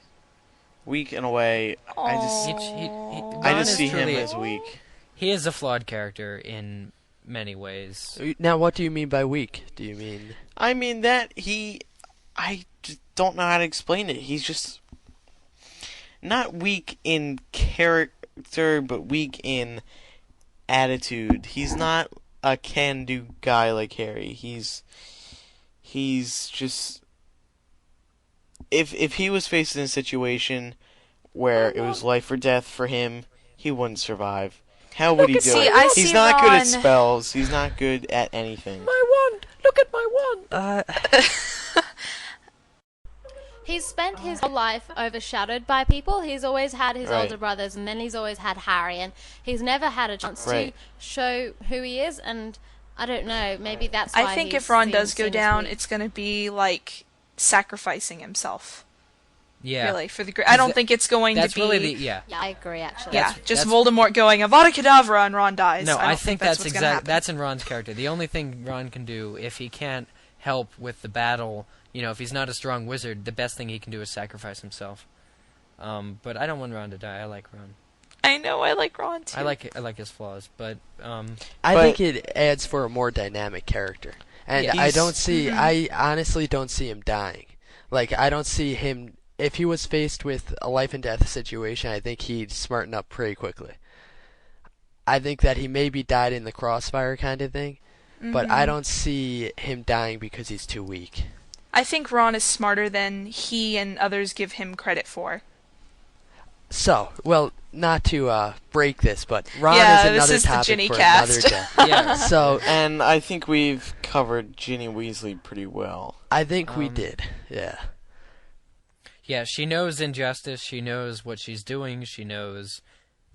Weak in a way. I just see him as weak. He is a flawed character in many ways. Now, what do you mean by weak? Do you mean? I mean that I just don't know how to explain it. He's just not weak in character, but weak in attitude. He's not a can-do guy like Harry. He's just if he was faced in a situation where it was life or death for him, he wouldn't survive. How would he do it? He's not good at spells. He's not good at anything. My wand! Look at my wand! He's spent his whole life overshadowed by people. He's always had his Right. older brothers, and then he's always had Harry, and he's never had a chance to show who he is, and I don't know, maybe that's why I think he's if Ron being does go seen as down, weak. it's going to be like sacrificing himself. Yeah. Really, for the I don't think it's going That's to be. really Yeah, I agree, actually. Yeah, just Voldemort going Avada Kedavra and Ron dies. No, I I don't think that's that's what's gonna happen. that's in Ron's character. The only thing Ron can do if he can't help with the battle, if he's not a strong wizard, the best thing he can do is sacrifice himself. But I don't want Ron to die. I like Ron. I know, I like Ron too. I like his flaws, but I think it adds for a more dynamic character, and Yeah. I honestly don't see him dying. Like, I don't see him. If he was faced with a life and death situation, I think he'd smarten up pretty quickly. I think that he maybe died in the crossfire kind of thing, but I don't see him dying because he's too weak. I think Ron is smarter than he and others give him credit for. So, well, not to break this, but Ron Yeah, is another this is the topic Ginny for cast. another day. Yeah. So, and I think we've covered Ginny Weasley pretty well. I think we did. Yeah. yeah, she knows injustice. She knows what she's doing. She knows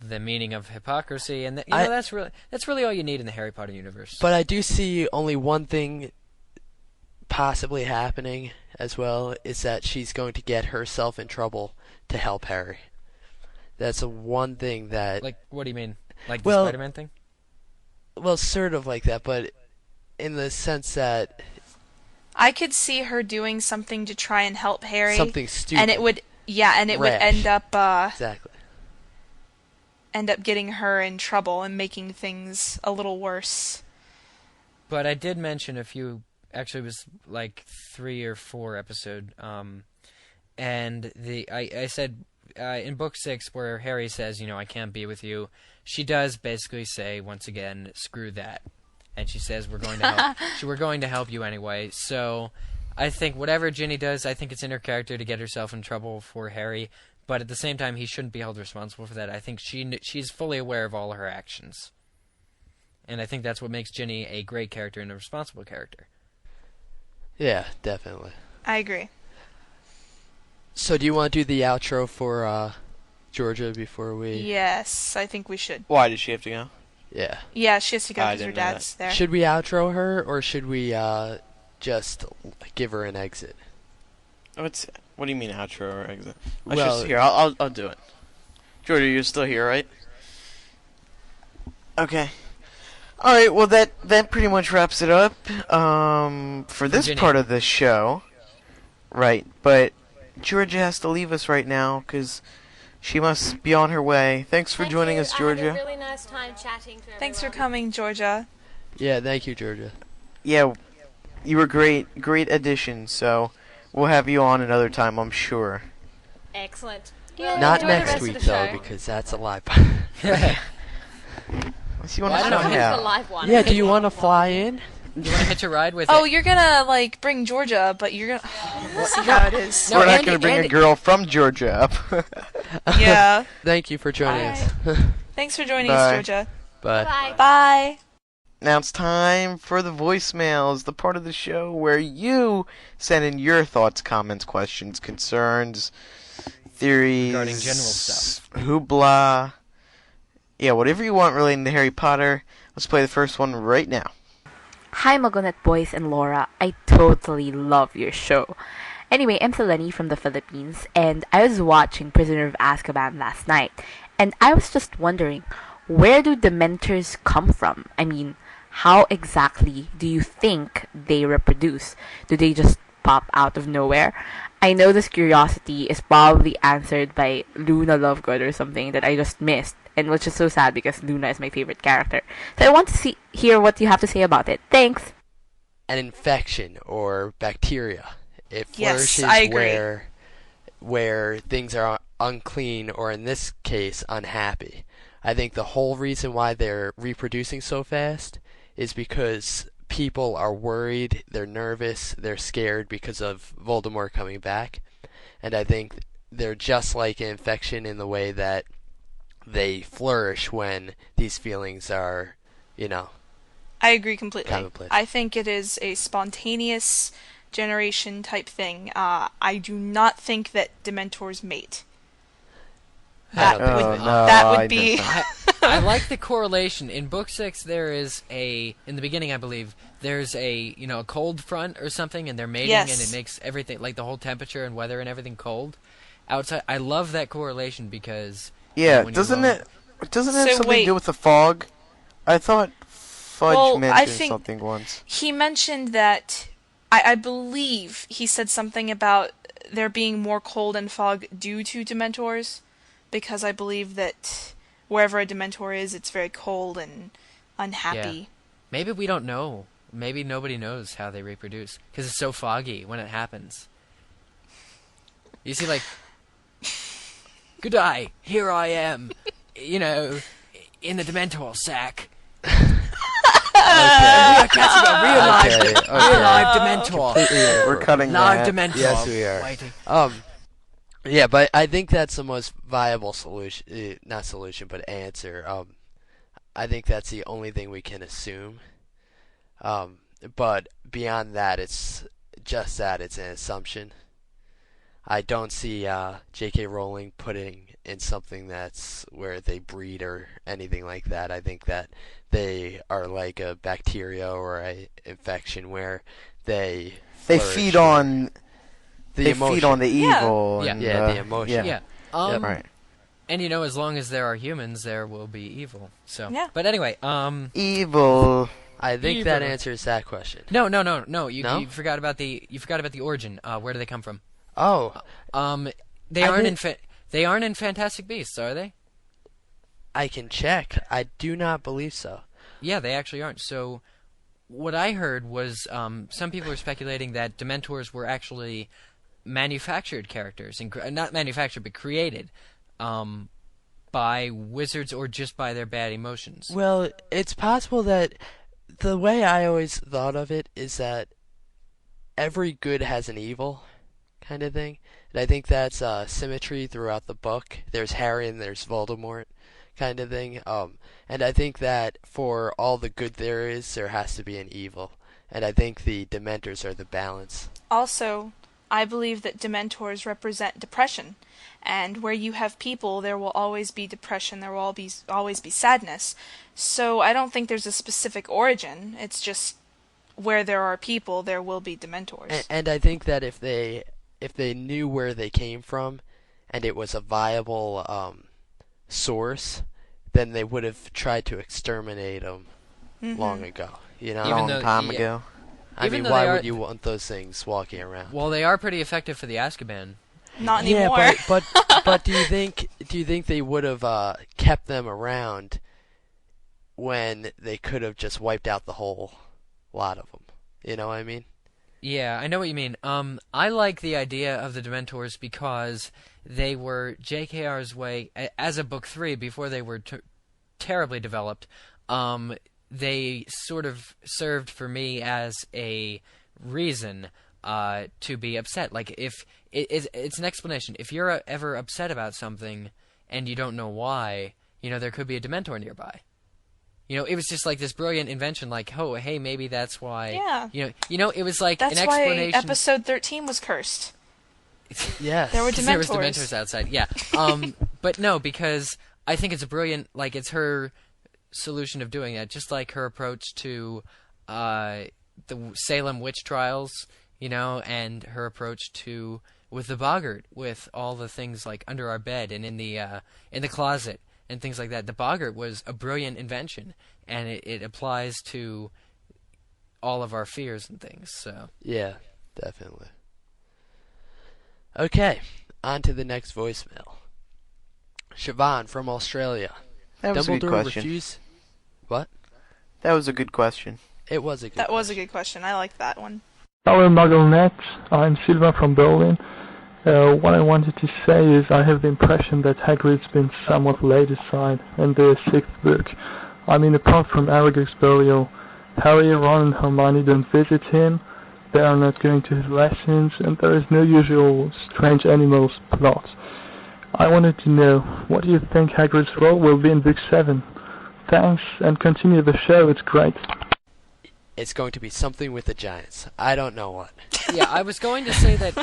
the meaning of hypocrisy, and that's really all you need in the Harry Potter universe. But I do see only one thing possibly happening as well, is that she's going to get herself in trouble to help Harry. That's the one thing that... Like, what do you mean? Like the Spider-Man thing? Well, sort of like that, but in the sense that... I could see her doing something to try and help Harry. Something stupid. And it would, would end up... exactly. End up getting her in trouble and making things a little worse. But I did mention a few... Actually, it was like 3 or 4 episode. And I said... in book 6, where Harry says, I can't be with you, she does basically say, once again, screw that. And she says, we're going to help. We're going to help you anyway. So I think whatever Ginny does, I think it's in her character to get herself in trouble for Harry. But at the same time, he shouldn't be held responsible for that. I think she's fully aware of all her actions. And I think that's what makes Ginny a great character and a responsible character. Yeah, definitely. I agree. So do you want to do the outro for Georgia before we... Yes, I think we should. Why did she have to go? Yeah. Yeah, she has to go I because her didn't know dad's there. Should we outro her, or should we just give her an exit? What do you mean outro or exit? Well, Here, I'll do it. Georgia, you're still here, right? Okay. All right. Well, that pretty much wraps it up for this Virginia. part of the show, right? But Georgia has to leave us right now because she must be on her way. Thanks for joining us, Georgia. I had a really nice time chatting to everyone. Thanks for coming, Georgia. Yeah, thank you, Georgia. Yeah, you were great addition. So we'll have you on another time, I'm sure. Excellent. Not enjoy the next rest week of the though, show. because that's a live. Unless you want to I don't come know. out. The live one. Yeah, do you want to fly in? Do you want to hitch a ride with Oh, it? you're gonna bring Georgia, but you're gonna we'll see how it is. No, We're not Andy- going to bring Andy- a girl from Georgia up. Yeah. Thank you for joining us. Thanks for joining Bye. us, Georgia. Bye. Bye. Bye. Now it's time for the voicemails, the part of the show where you send in your thoughts, comments, questions, concerns, theories, Regarding general stuff. hoopla. Yeah, whatever you want relating to Harry Potter. Let's play the first one right now. Hi MuggleNet boys and Laura, I totally love your show. Anyway, I'm Selene from the Philippines, and I was watching Prisoner of Azkaban last night, and I was just wondering, where do dementors come from? I mean, how exactly do you think they reproduce? Do they just pop out of nowhere? I know this curiosity is probably answered by Luna Lovegood or something that I just missed, and which is so sad because Luna is my favorite character. So I want to hear what you have to say about it. Thanks. An infection or bacteria. It Yes, flourishes I agree. where things are unclean, or in this case, unhappy. I think the whole reason why they're reproducing so fast is because people are worried, they're nervous, they're scared because of Voldemort coming back. And I think they're just like an infection in the way that they flourish when these feelings are, I agree completely. commonplace. I think it is a spontaneous generation type thing. I do not think that Dementors mate. That would be. I like the correlation. In book 6, there is in the beginning, I believe, there's a cold front or something, and they're mating, Yes. and it makes everything, like the whole temperature and weather and everything, cold outside. I love that correlation because when doesn't you're it have So something wait. to do with the fog? I thought Fudge I mentioned think something once. he mentioned that. I believe he said something about there being more cold and fog due to Dementors, because I believe that wherever a Dementor is, it's very cold and unhappy. Yeah. Maybe we don't know. Maybe nobody knows how they reproduce because it's so foggy when it happens. You see, like, good eye, here I am, in the Dementor sack. We are catching a real live Dementor. We're cutting live that. Dementor. Yes, we are. Waiting. Yeah, but I think that's the most viable solution, not solution, but answer. I think that's the only thing we can assume. But beyond that, it's just that it's an assumption. I don't see J.K. Rowling putting in something that's where they breed or anything like that. I think that they are like a bacteria or a infection where they feed on the emotion. the evil. Yeah. And, the emotion. Yeah. Right. And as long as there are humans, there will be evil. So. Yeah. But anyway, Evil. I think that answers that question. No. You No? you forgot about the origin. Where do they come from? Oh. They aren't in Fantastic Beasts, are they? I can check. I do not believe so. Yeah, they actually aren't. So, what I heard was some people are speculating that Dementors were actually manufactured characters, and not manufactured, but created by wizards or just by their bad emotions. Well, it's possible that the way I always thought of it is that every good has an evil kind of thing. And I think that's symmetry throughout the book. There's Harry and there's Voldemort kind of thing. And I think that for all the good there is, there has to be an evil. And I think the Dementors are the balance. Also, I believe that Dementors represent depression, and where you have people, there will always be depression. There will always be sadness. So I don't think there's a specific origin. It's just where there are people, there will be Dementors. And I think that if they knew where they came from, and it was a viable source, then they would have tried to exterminate them long ago. Long time ago. I mean, why would you want those things walking around? Well, they are pretty effective for the Azkaban. Not anymore. Yeah, but do you think they would have kept them around when they could have just wiped out the whole lot of them? You know what I mean? Yeah, I know what you mean. I like the idea of the Dementors because they were JKR's way, as a book 3, before they were terribly developed. They sort of served for me as a reason to be upset. Like, if it's an explanation. If you're ever upset about something and you don't know why, there could be a Dementor nearby. It was just like this brilliant invention, like, oh, hey, maybe that's why. Yeah. It was like That's an explanation. why episode 13 was cursed. Yes. There were Dementors. There was Dementors outside, yeah. But no, because I think it's a brilliant, like, it's her solution of doing it, just like her approach to the Salem witch trials, and her approach with the boggart, with all the things like under our bed and in the closet, and things like that. The boggart was a brilliant invention, and it applies to all of our fears and things. So yeah, definitely. Okay, on to the next voicemail. Siobhan from Australia. That was a good Dumbledore question. What? That was a good question. It was a good That was a good question. I like that one. Hello, MuggleNet. I'm Silva from Berlin. What I wanted to say is I have the impression that Hagrid's been somewhat laid aside in the 6th book. I mean, apart from Aragog's burial, Harry, Ron and Hermione don't visit him, they are not going to his lessons, and there is no usual strange animals plot. I wanted to know, what do you think Hagrid's role will be in book 7? Thanks, and continue the show, it's great. It's going to be something with the Giants. I don't know what. Yeah, I was going to say that.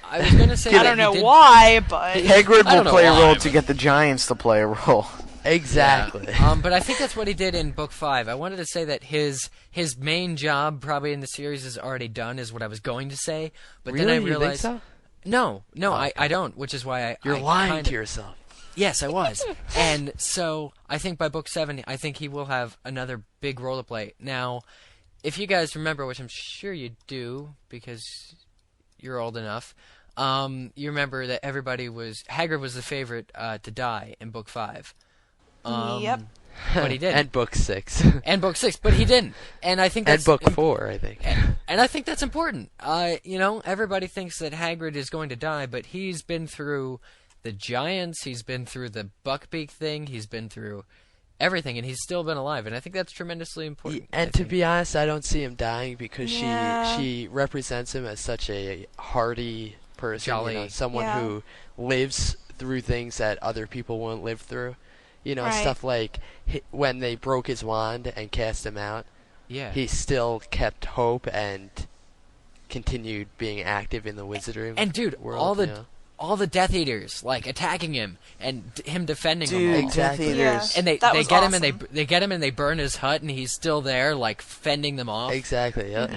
I was going to say I don't know why, but Hagrid will play a role to get the Giants to play a role. Exactly. Yeah. But I think that's what he did in book 5. I wanted to say that his main job, probably in the series, is already done. Is what I was going to say, but really? then I realized You think so? no, Oh. I don't. Which is why You're I lying to yourself. Yes, I was. And so I think by book 7, I think he will have another big role to play. Now, if you guys remember, which I'm sure you do because you're old enough, you remember that Hagrid was the favorite to die in book 5. Yep. But he didn't. And book 6. And book 6, but he didn't. And I think that's and book 4, I think. And I think that's important. Everybody thinks that Hagrid is going to die, but he's been through the Giants, he's been through the Buckbeak thing, he's been through everything, and he's still been alive, and I think that's tremendously important. And to be honest, I don't see him dying because Yeah. she represents him as such a hearty person, Jolly. someone who lives through things that other people won't live through. Right. Stuff like when they broke his wand and cast him out. Yeah. He still kept hope and continued being active in the wizardry And dude, world. all the Death Eaters like attacking him and him defending them all. Exactly. Yeah. And they That was get him awesome. and they get him and they burn his hut and he's still there like fending them off. Exactly. Yep.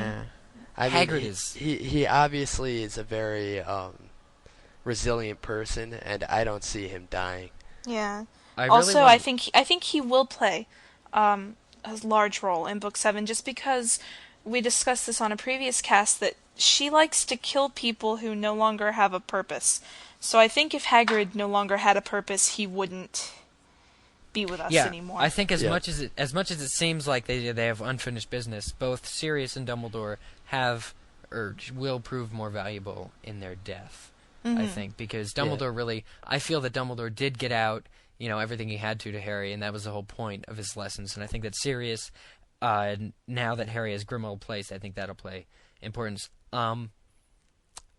I mean, Hagrid is he obviously is a very resilient person, and I don't see him dying. Yeah. I think he will play a large role in book 7, just because we discussed this on a previous cast that she likes to kill people who no longer have a purpose. So I think if Hagrid no longer had a purpose, he wouldn't be with us anymore. I think as much as it seems like they have unfinished business, both Sirius and Dumbledore have or will prove more valuable in their death. Mm-hmm. I think because Dumbledore I feel that Dumbledore did get out, everything he had to Harry, and that was the whole point of his lessons. And I think that Sirius, now that Harry has Grimmauld Place, I think that'll play importance. I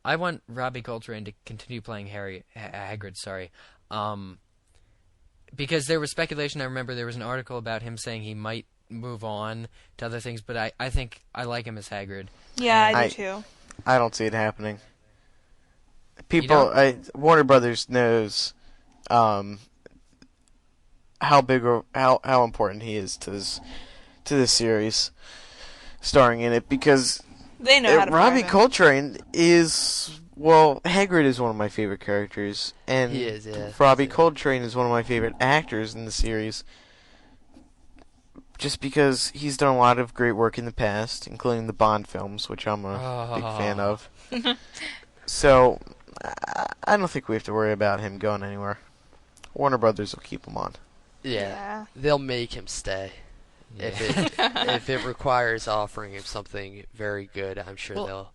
want Robbie Coltrane to continue playing Hagrid. Sorry, because there was speculation. I remember there was an article about him saying he might move on to other things, but I think I like him as Hagrid. Yeah, I do too. I don't see it happening. Warner Brothers knows how big or how important he is to this series, starring in it, because they know how to Robbie drive him. Coltrane is Hagrid is one of my favorite characters, and He is, yeah. Robbie Coltrane is one of my favorite actors in the series. Just because he's done a lot of great work in the past, including the Bond films, which I'm a big fan of. So, I don't think we have to worry about him going anywhere. Warner Brothers will keep him on. Yeah. They'll make him stay. If it requires offering him something very good, I'm sure they'll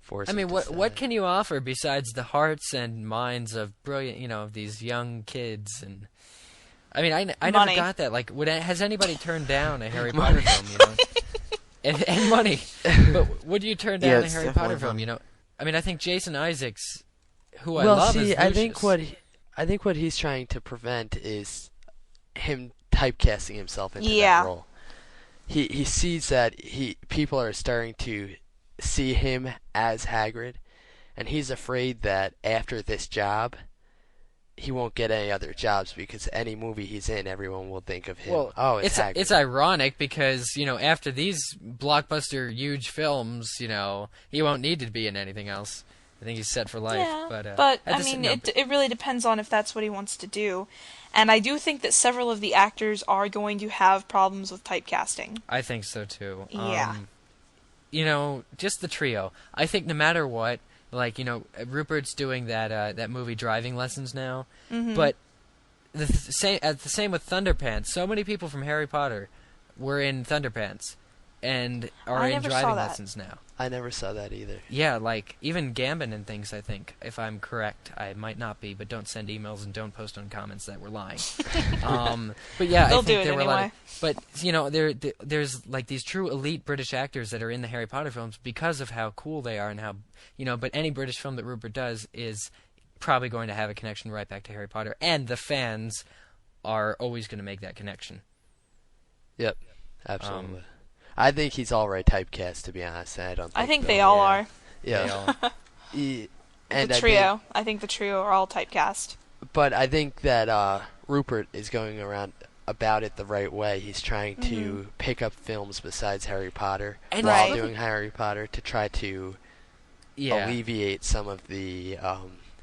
force him to stay. What can you offer besides the hearts and minds of brilliant, of these young kids? And I mean, I never got that. Like, has anybody turned down a Harry Potter film? And money. But would you turn down a Harry Potter film? I mean, I think Jason Isaacs, who I love, is Lucius. I think what he's trying to prevent is him typecasting himself into that role. He sees that people are starting to see him as Hagrid, and he's afraid that after this job, he won't get any other jobs because any movie he's in, everyone will think of him. Well, it's Hagrid. It's ironic because after these blockbuster huge films, he won't need to be in anything else. I think he's set for life. Yeah, but I mean, it really depends on if that's what he wants to do. And I do think that several of the actors are going to have problems with typecasting. I think so, too. Yeah. Just the trio. I think no matter what, Rupert's doing that movie Driving Lessons now, but the same with Thunderpants. So many people from Harry Potter were in Thunderpants and are in Driving Lessons now. I never saw that either. Yeah, even Gambon and things, I think, if I'm correct. I might not be, but don't send emails and don't post on comments that we're lying. But yeah, They'll I think do it there were anyway. there's these true elite British actors that are in the Harry Potter films because of how cool they are and how, but any British film that Rupert does is probably going to have a connection right back to Harry Potter, and the fans are always going to make that connection. Yep, absolutely. I think he's all right typecast, to be honest. I think they all are. Yeah. And the trio. I think the trio are all typecast. But I think that Rupert is going about it the right way. He's trying to pick up films besides Harry Potter while doing Harry Potter to try to alleviate some of the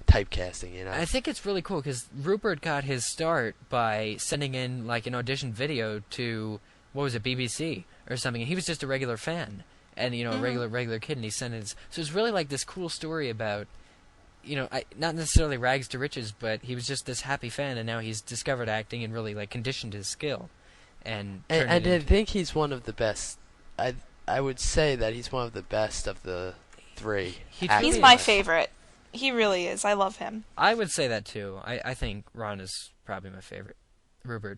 typecasting, I think it's really cool because Rupert got his start by sending in an audition video to, what was it, BBC or something. And he was just a regular fan and a regular kid, and he sent it. So it's really this cool story about not necessarily rags to riches, but he was just this happy fan, and now he's discovered acting and really conditioned his skill. And I think he's one of the best. I would say that he's one of the best of the three. He's my favorite. He really is. I love him. I would say that too. I think Ron is probably my favorite. Rupert.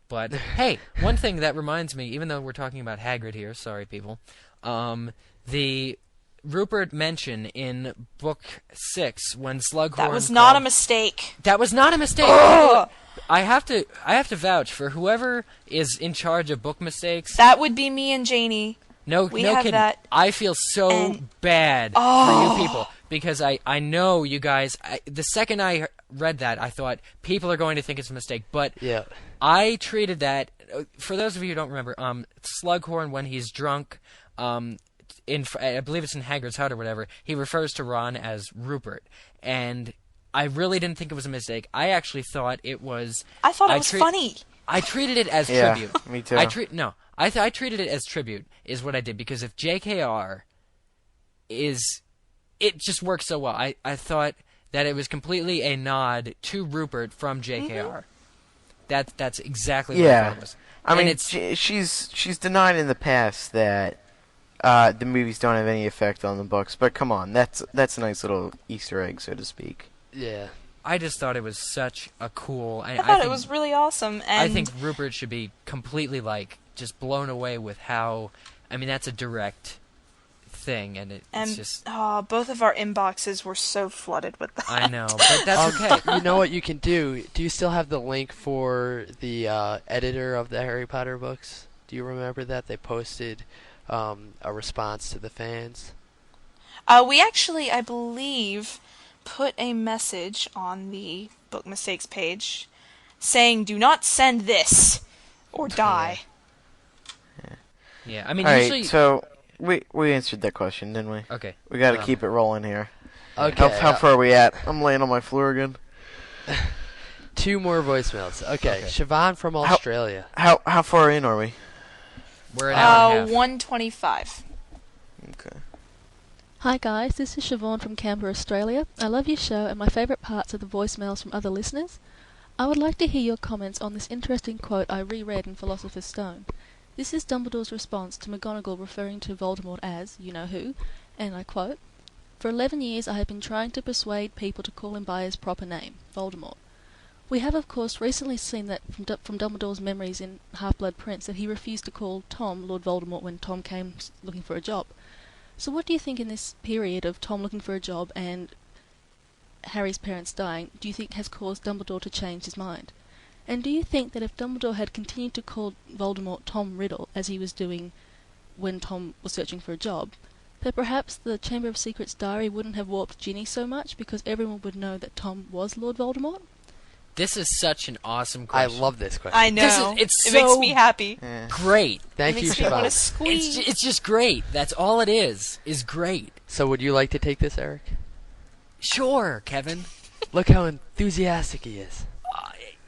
But hey, one thing that reminds me, even though we're talking about Hagrid here, sorry people, the Rupert mention in book 6 when Slughorn. That was not a mistake. That was not a mistake. I have to vouch for whoever is in charge of book mistakes. That would be me and Janie. No kidding. That. I feel so bad for you people because I know you guys. The second I read that, I thought people are going to think it's a mistake, but I treated that. For those of you who don't remember, Slughorn, when he's drunk, I believe it's in Hagrid's hut or whatever, he refers to Ron as Rupert, and I really didn't think it was a mistake. I actually thought it was. I thought it was funny. I treated it as tribute. Me too. I treated it as tribute, is what I did, because if JKR is... It just works so well. I thought that it was completely a nod to Rupert from JKR. That's exactly what I thought it was. I mean, she's denied in the past that the movies don't have any effect on the books, but come on, that's a nice little Easter egg, so to speak. Yeah. I just thought it was such a cool... I thought it was really awesome. And I think Rupert should be completely, just blown away with how... I mean, that's a direct thing, and it's just... both of our inboxes were so flooded with that. I know, but that's okay. You know what you can do? Do you still have the link for the editor of the Harry Potter books? Do you remember that? They posted a response to the fans? We actually, I believe, put a message on the Book Mistakes page saying, "Do not send this, or die." Yeah, I mean, usually... Alright, so we answered that question, didn't we? Okay. We gotta keep it rolling here. Okay. How far are we at? I'm laying on my floor again. 2 more voicemails. Okay. Siobhan from Australia. How far in are we? We're an hour and a half. 125. Okay. Hi guys, this is Siobhan from Canberra, Australia. I love your show, and my favourite parts are the voicemails from other listeners. I would like to hear your comments on this interesting quote I reread in Philosopher's Stone. This is Dumbledore's response to Mcgonagall referring to Voldemort as you-know-who, and I quote, "For 11 years I have been trying to persuade people to call him by his proper name, Voldemort. We have of course recently seen that from Dumbledore's memories in Half-Blood Prince that he refused to call Tom Lord Voldemort when Tom came looking for a job. So what do you think in this period of Tom looking for a job and Harry's parents dying, do you think has caused Dumbledore to change his mind? And do you think that if Dumbledore had continued to call Voldemort Tom Riddle, as he was doing when Tom was searching for a job, that perhaps the Chamber of Secrets diary wouldn't have warped Ginny so much because everyone would know that Tom was Lord Voldemort? This is such an awesome question. I love this question. I know. It makes me happy. Great. Thank you, Makes me want to Siobhan. squeeze. It's just great. That's all it is great. So would you like to take this, Eric? Sure, Kevin. Look how enthusiastic he is.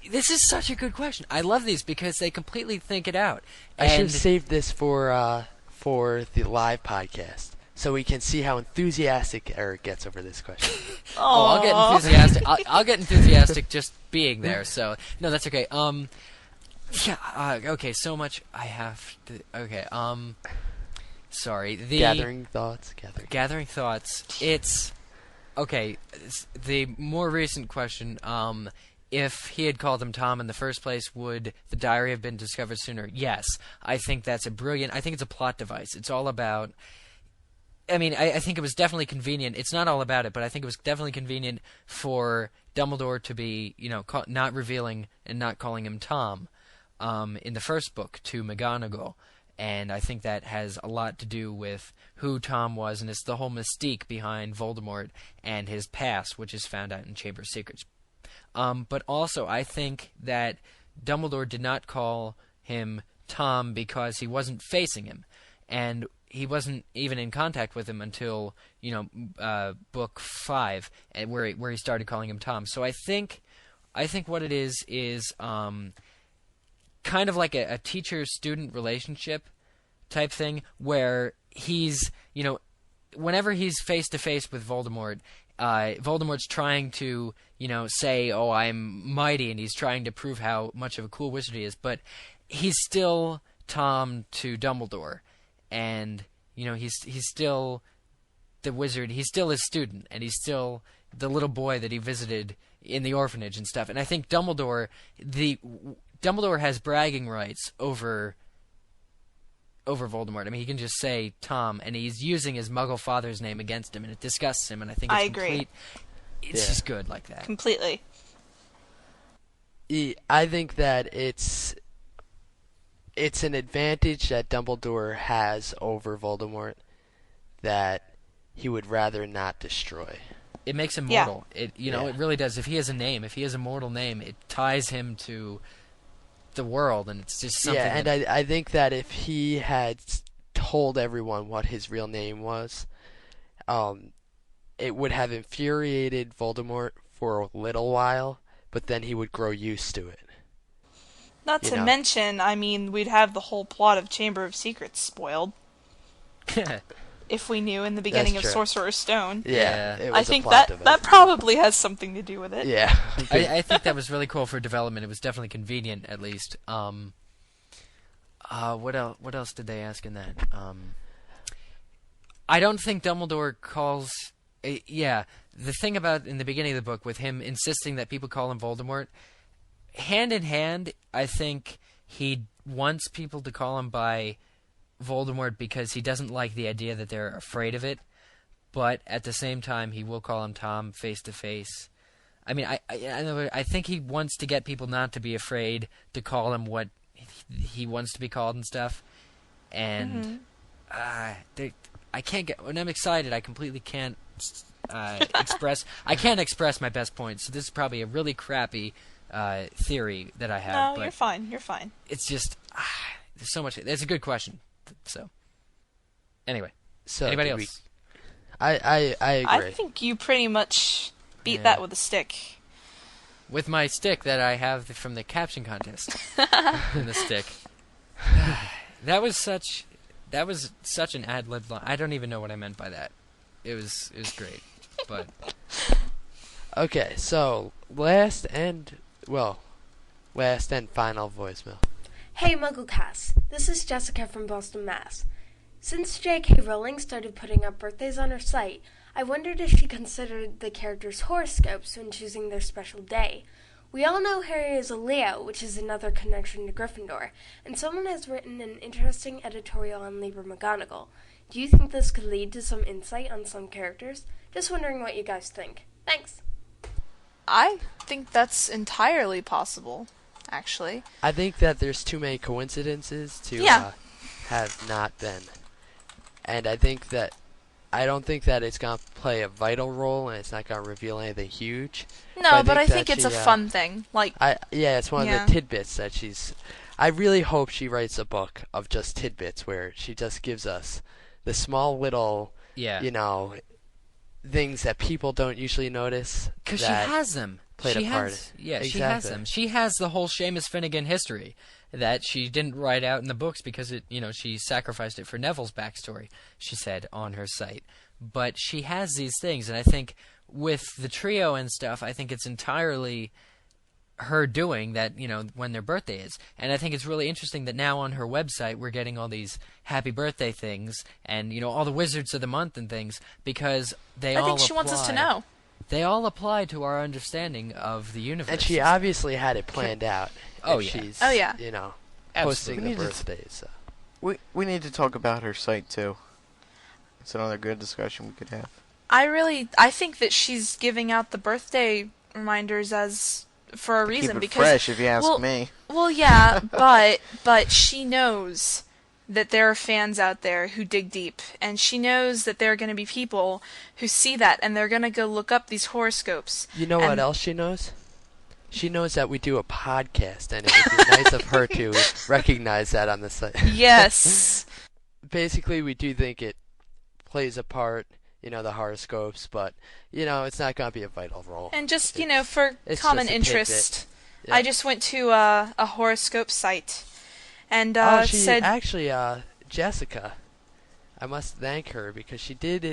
This is such a good question. I love these because they completely think it out. I should have saved this for the live podcast, so we can see how enthusiastic Eric gets over this question. I'll get enthusiastic. I'll get enthusiastic just being there. So no, that's okay. Yeah. Okay. So much I have to. Okay. Sorry. Gathering thoughts. Gathering thoughts. It's okay. The more recent question. If he had called him Tom in the first place, would the diary have been discovered sooner? Yes. I think that's a brilliant... I think it's a plot device. It's all about... I mean, I think it was definitely convenient. It's not all about it, but I think it was definitely convenient for Dumbledore to be, not revealing and not calling him Tom in the first book to Mcgonagall. And I think that has a lot to do with who Tom was, and it's the whole mystique behind Voldemort and his past, which is found out in Chamber of Secrets. But also, I think that Dumbledore did not call him Tom because he wasn't facing him, and he wasn't even in contact with him until book 5, where he started calling him Tom. So I think what it is kind of like a teacher-student relationship type thing, where he's whenever he's face to face with Voldemort. Voldemort's trying to, say, "Oh, I'm mighty," and he's trying to prove how much of a cool wizard he is. But he's still Tom to Dumbledore, and he's still the wizard. He's still his student, and he's still the little boy that he visited in the orphanage and stuff. And I think Dumbledore has bragging rights over Voldemort. I mean, he can just say Tom, and he's using his Muggle father's name against him, and it disgusts him. And I think it's agree. It's just good like that. Completely. I think that it's an advantage that Dumbledore has over Voldemort that he would rather not destroy. It makes him mortal. It really does. If he has a name, if he has a mortal name, it ties him to the world, and it's just something. Yeah, and I think that if he had told everyone what his real name was, it would have infuriated Voldemort for a little while, but then he would grow used to it. Not to mention, I mean, we'd have the whole plot of Chamber of Secrets spoiled. If we knew in the beginning of Sorcerer's Stone. Yeah. I think that probably has something to do with it. Yeah. I think that was really cool for development. It was definitely convenient, at least. What else did they ask in that? I don't think Dumbledore calls... the thing about in the beginning of the book with him insisting that people call him Voldemort, hand in hand, I think he wants people to call him by Voldemort because he doesn't like the idea that they're afraid of it, but at the same time he will call him Tom face to face. I mean, I think he wants to get people not to be afraid to call him what he wants to be called and stuff. And I can't get when I'm excited. I completely can't express. I can't express my best points. So this is probably a really crappy theory that I have. No, but you're fine. You're fine. It's just there's so much. It's a good question. So, anyway. Anybody else? I agree. I think you pretty much beat that with a stick. With my stick that I have from the caption contest. In the stick. That was such an ad-lib line. I don't even know what I meant by that. It was great. But okay, so last and final voicemail. Hey MuggleCast, this is Jessica from Boston, Mass. Since J.K. Rowling started putting up birthdays on her site, I wondered if she considered the characters' horoscopes when choosing their special day. We all know Harry is a Leo, which is another connection to Gryffindor, and someone has written an interesting editorial on Libra McGonagall. Do you think this could lead to some insight on some characters? Just wondering what you guys think. Thanks. I think that's entirely possible. Actually, I think that there's too many coincidences to have not been, and I think that I don't think that it's gonna play a vital role, and it's not gonna reveal anything huge. No, but I think it's a fun thing. It's one of the tidbits that she's. I really hope she writes a book of just tidbits where she just gives us the small little, things that people don't usually notice. Because she has them. Played a part. She has them. She has the whole Seamus Finnegan history that she didn't write out in the books because she sacrificed it for Neville's backstory, she said on her site. But she has these things, and I think with the trio and stuff, I think it's entirely her doing that, when their birthday is. And I think it's really interesting that now on her website we're getting all these happy birthday things and, all the wizards of the month and things because I think she wants us to know. They all apply to our understanding of the universe. And she obviously had it planned out. She's, posting the birthdays. So. We need to talk about her site, too. It's another good discussion we could have. I think that she's giving out the birthday reminders for a reason. Keep it because fresh, if you ask me. Well, yeah, but she knows that there are fans out there who dig deep, and she knows that there are going to be people who see that, and they're going to go look up these horoscopes. You know what else she knows? She knows that we do a podcast, and it would be nice of her to recognize that on the site. Yes. Basically, we do think it plays a part, the horoscopes, but, it's not going to be a vital role. And just, for common interest, I just went to a horoscope site. And actually, Jessica, I must thank her because she did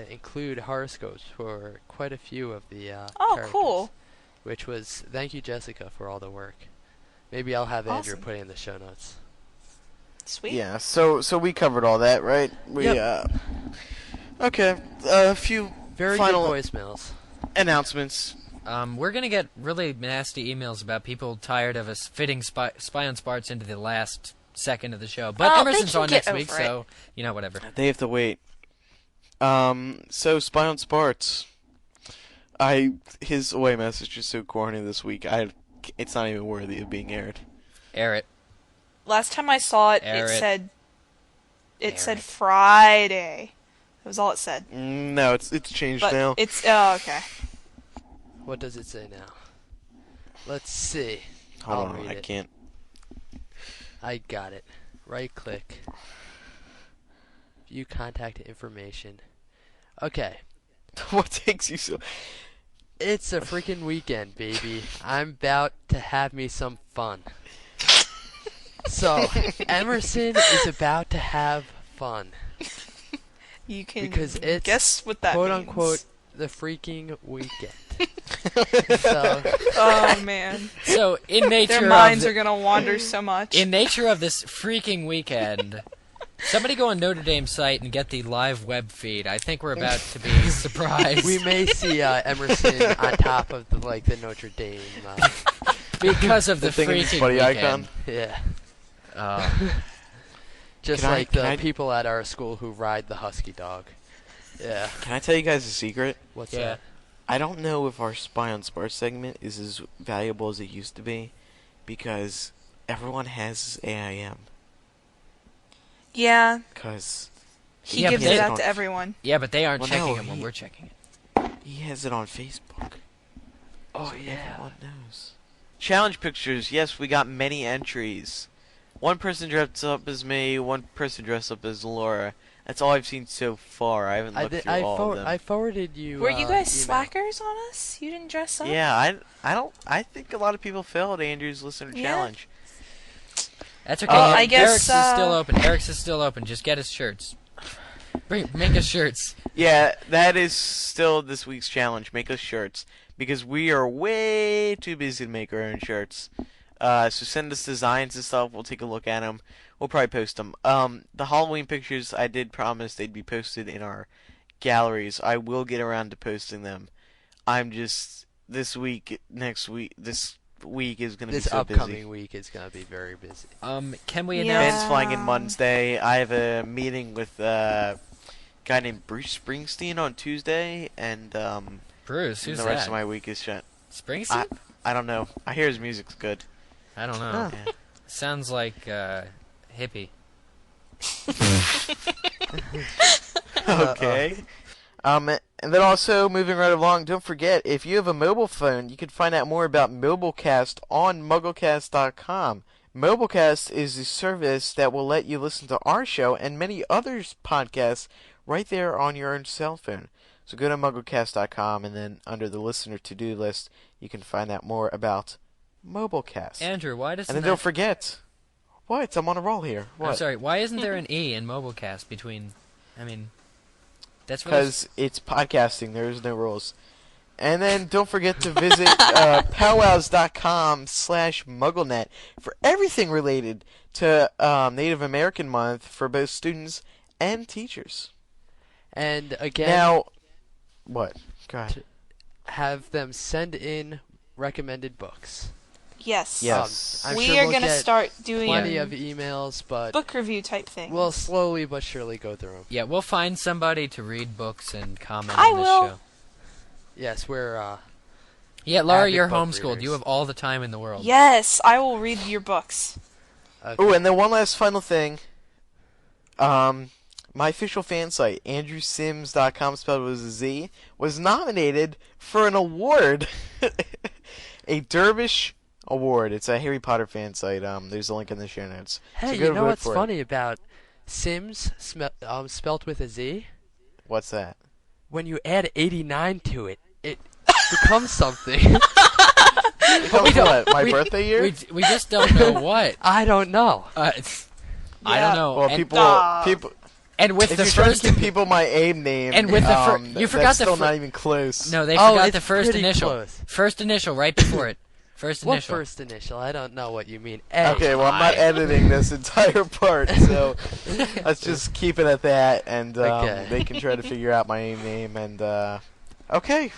include horoscopes for quite a few of the characters, cool. Which was thank you, Jessica, for all the work. Maybe I'll have Andrew put it in the show notes. Sweet. Yeah. So we covered all that, right? Okay. A few very final good voicemails. Announcements. We're going to get really nasty emails about people tired of us fitting Spy on Sparts into the last second of the show. But Emerson's on next week, so, whatever. They have to wait. So, Spy on Sparts. His away message is so corny this week, it's not even worthy of being aired. Air it. Last time I saw it, it said Friday. That was all it said. No, it's changed now. Okay. What does it say now? Let's see. Hold on, I can't. I got it. Right click. View contact information. Okay. What takes you so... It's a freaking weekend, baby. I'm about to have me some fun. So, Emerson is about to have fun. You can because it's guess what that quote means. Unquote the freaking weekend. Oh man. So in nature their minds are gonna wander so much. In nature of this freaking weekend, somebody go on Notre Dame's site and get the live web feed. I think we're about to be surprised. We may see Emerson on top of the Notre Dame because of the freaking weekend. Icon. Yeah. Just like the people at our school who ride the husky dog. Yeah. Can I tell you guys a secret? What's that? I don't know if our Spy on Sparks segment is as valuable as it used to be, because everyone has AIM. Yeah. Because he gives it out to everyone. Yeah, but they aren't checking it when we're checking it. He has it on Facebook. Oh, so yeah. everyone knows. Challenge pictures. Yes, we got many entries. One person dressed up as me, one person dressed up as Laura. That's all I've seen so far. I haven't looked through all of them. I forwarded you. Were you guys slackers on us? You didn't dress up? Yeah, I think a lot of people failed Andrew's listener challenge. That's okay. I guess Eric's is still open. Eric's is still open. Just get his shirts. Make us shirts. Yeah, that is still this week's challenge. Make us shirts, because we are way too busy to make our own shirts. So send us designs and stuff. We'll take a look at them. We'll probably post them. The Halloween pictures, I did promise they'd be posted in our galleries. I will get around to posting them. I'm just this week is going to be so busy. This upcoming week is going to be very busy. Can we announce? Ben's flying in Wednesday. I have a meeting with a guy named Bruce Springsteen on Tuesday, and Bruce, who's the rest that? of my week is shut. Springsteen? I don't know. I hear his music's good. I don't know. Yeah. Sounds like hippie. Okay. And then also, moving right along, don't forget, if you have a mobile phone, you can find out more about MuggleCast on MuggleCast.com. MuggleCast is a service that will let you listen to our show and many others podcasts right there on your own cell phone. So go to MuggleCast.com, and then under the listener to-do list, you can find out more about MuggleCast. Andrew, why doesn't And then don't forget... What? I'm on a roll here. What? I'm sorry, why isn't there an E in MuggleCast between... I mean... That's because it's podcasting. There's no rules. And then don't forget to visit powwows.com/MuggleNet for everything related to Native American Month for both students and teachers. And again... Now, what? Go ahead. Have them send in recommended books. Yes. We are going to start doing plenty of emails, but book review type things. We'll slowly but surely go through them. Yeah, we'll find somebody to read books and comment on this show. Yes, we're Yeah, Laura, avid you're book homeschooled. readers. You have all the time in the world. Yes, I will read your books. Okay. Oh, and then one last final thing. My official fan site, AndrewSims.com, spelled with a Z, was nominated for an award. A Dervish Award. It's a Harry Potter fan site. There's a link in the show notes. Hey, so you go know vote what's for funny about Sims spelt with a Z? What's that? When you add 89 to it, it becomes something. Becomes what? My birthday year? We just don't know what. I don't know. I don't know. Well, And- people. And with if the you're trying first to give people my AIM name, and with the you forgot that's the still not even close. No, they forgot it's the first pretty initial. close. First initial right before it. First What initial. first initial? I don't know what you mean. Okay, well, I'm not editing this entire part, so let's just keep it at that, and Okay. they can try to figure out my AIM name, and Okay.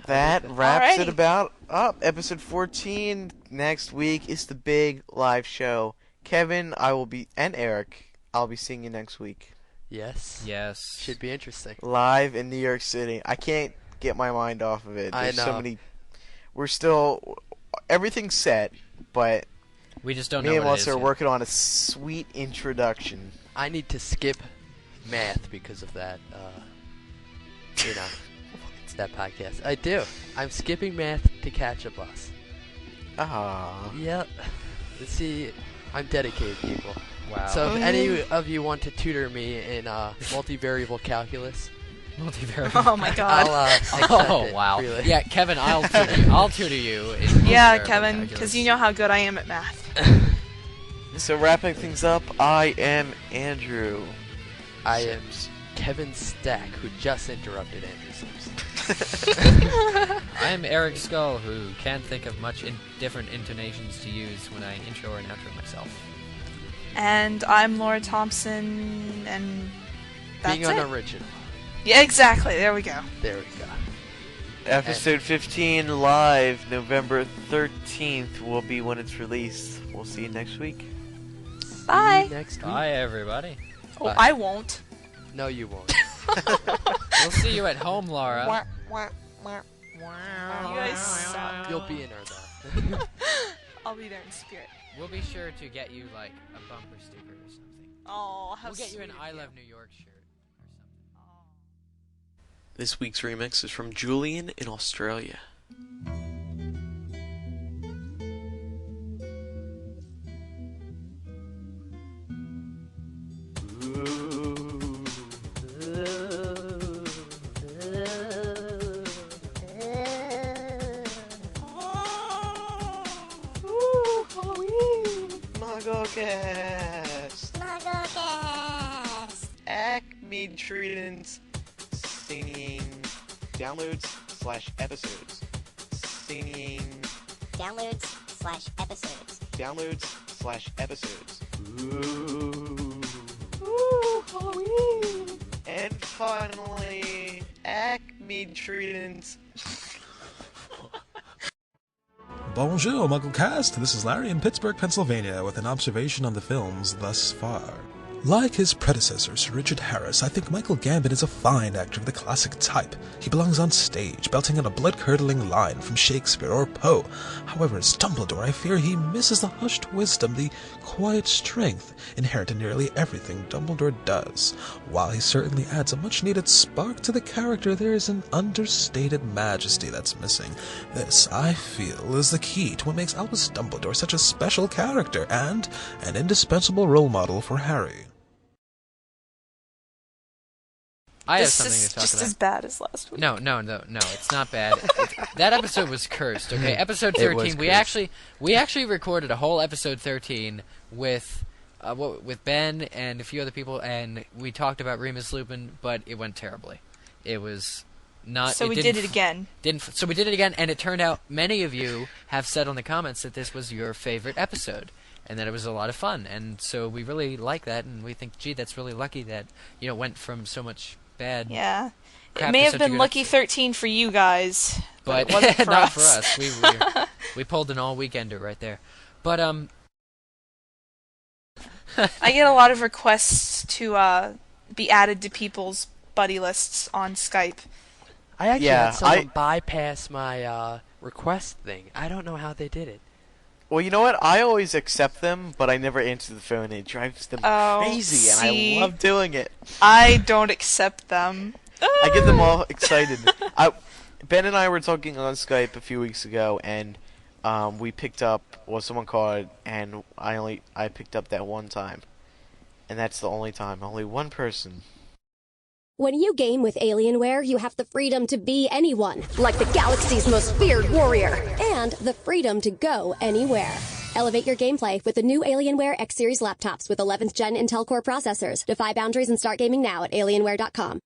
that wraps it Alrighty. about up. Episode 14 next week is the big live show. Kevin, and Eric, I'll be seeing you next week. Yes. Yes. Should be interesting. Live in New York City. I can't get my mind off of it. There's so know. many. Everything's set, but We just don't know me and what it Melissa is are yet. working on a sweet introduction. I need to skip math because of that. It's that podcast. I do. I'm skipping math to catch a bus. Yep. See, I'm dedicated, people. Wow. So if any of you want to tutor me in multivariable calculus, Multivariable. Oh my god. I'll accept it, wow. really. Yeah, Kevin, I'll tutor you. In Yeah, multivariable Kevin, calculus. because you know how good I am at math. So wrapping things up, I am Andrew. I am Kevin Stack, who just interrupted Andrew Sims. I'm Eric Skull, who can't think of much different intonations to use when I intro and outro myself. And I'm Laura Thompson, and that's Being it. unoriginal. Yeah, exactly. There we go. There we go. Episode 15 live November 13th will be when it's released. We'll see you next week. Bye. Next week. Bye, everybody. Oh, Bye. I won't. No, you won't. We'll see you at home, Laura. You guys suck. You'll be in her though. I'll be there in spirit. We'll be sure to get you like a bumper sticker or something. Oh, how We'll get you an sweet I of Love New York shirt or something. This week's remix is from Julian in Australia. MuggleCast. Acme Trident singing downloads/episodes. Singing downloads/episodes. Downloads/episodes. And finally, Acme Trident. Bonjour, MuggleCast. This is Larry in Pittsburgh, Pennsylvania, with an observation on the films thus far. Like his predecessor, Sir Richard Harris, I think Michael Gambon is a fine actor of the classic type. He belongs on stage, belting out a blood-curdling line from Shakespeare or Poe. However, as Dumbledore, I fear he misses the hushed wisdom, the quiet strength inherent in nearly everything Dumbledore does. While he certainly adds a much-needed spark to the character, there is an understated majesty that's missing. This, I feel, is the key to what makes Albus Dumbledore such a special character and an indispensable role model for Harry. I have something to talk about. This is just as bad as last week. No, it's not bad. That episode was cursed, okay? Episode 13, we actually recorded a whole episode 13 with Ben and a few other people, and we talked about Remus Lupin, but it went terribly. It was not... So we did it again. So we did it again, and it turned out many of you have said on the comments that this was your favorite episode, and that it was a lot of fun, and so we really like that, and we think, gee, that's really lucky that, it went from so much... bad. Yeah. It may have been lucky 13 for you guys, but it wasn't for not us. for us. We pulled an all-weekender right there. But, I get a lot of requests to be added to people's buddy lists on Skype. I actually had someone bypass my request thing. I don't know how they did it. Well, you know what? I always accept them, but I never answer the phone. It drives them crazy, and I love doing it. I don't accept them. I get them all excited. Ben and I were talking on Skype a few weeks ago, and we picked up, someone called, and I picked up that one time. And that's the only time. Only one person. When you game with Alienware, you have the freedom to be anyone, like the galaxy's most feared warrior, and the freedom to go anywhere. Elevate your gameplay with the new Alienware X-Series laptops with 11th Gen Intel Core processors. Defy boundaries and start gaming now at Alienware.com.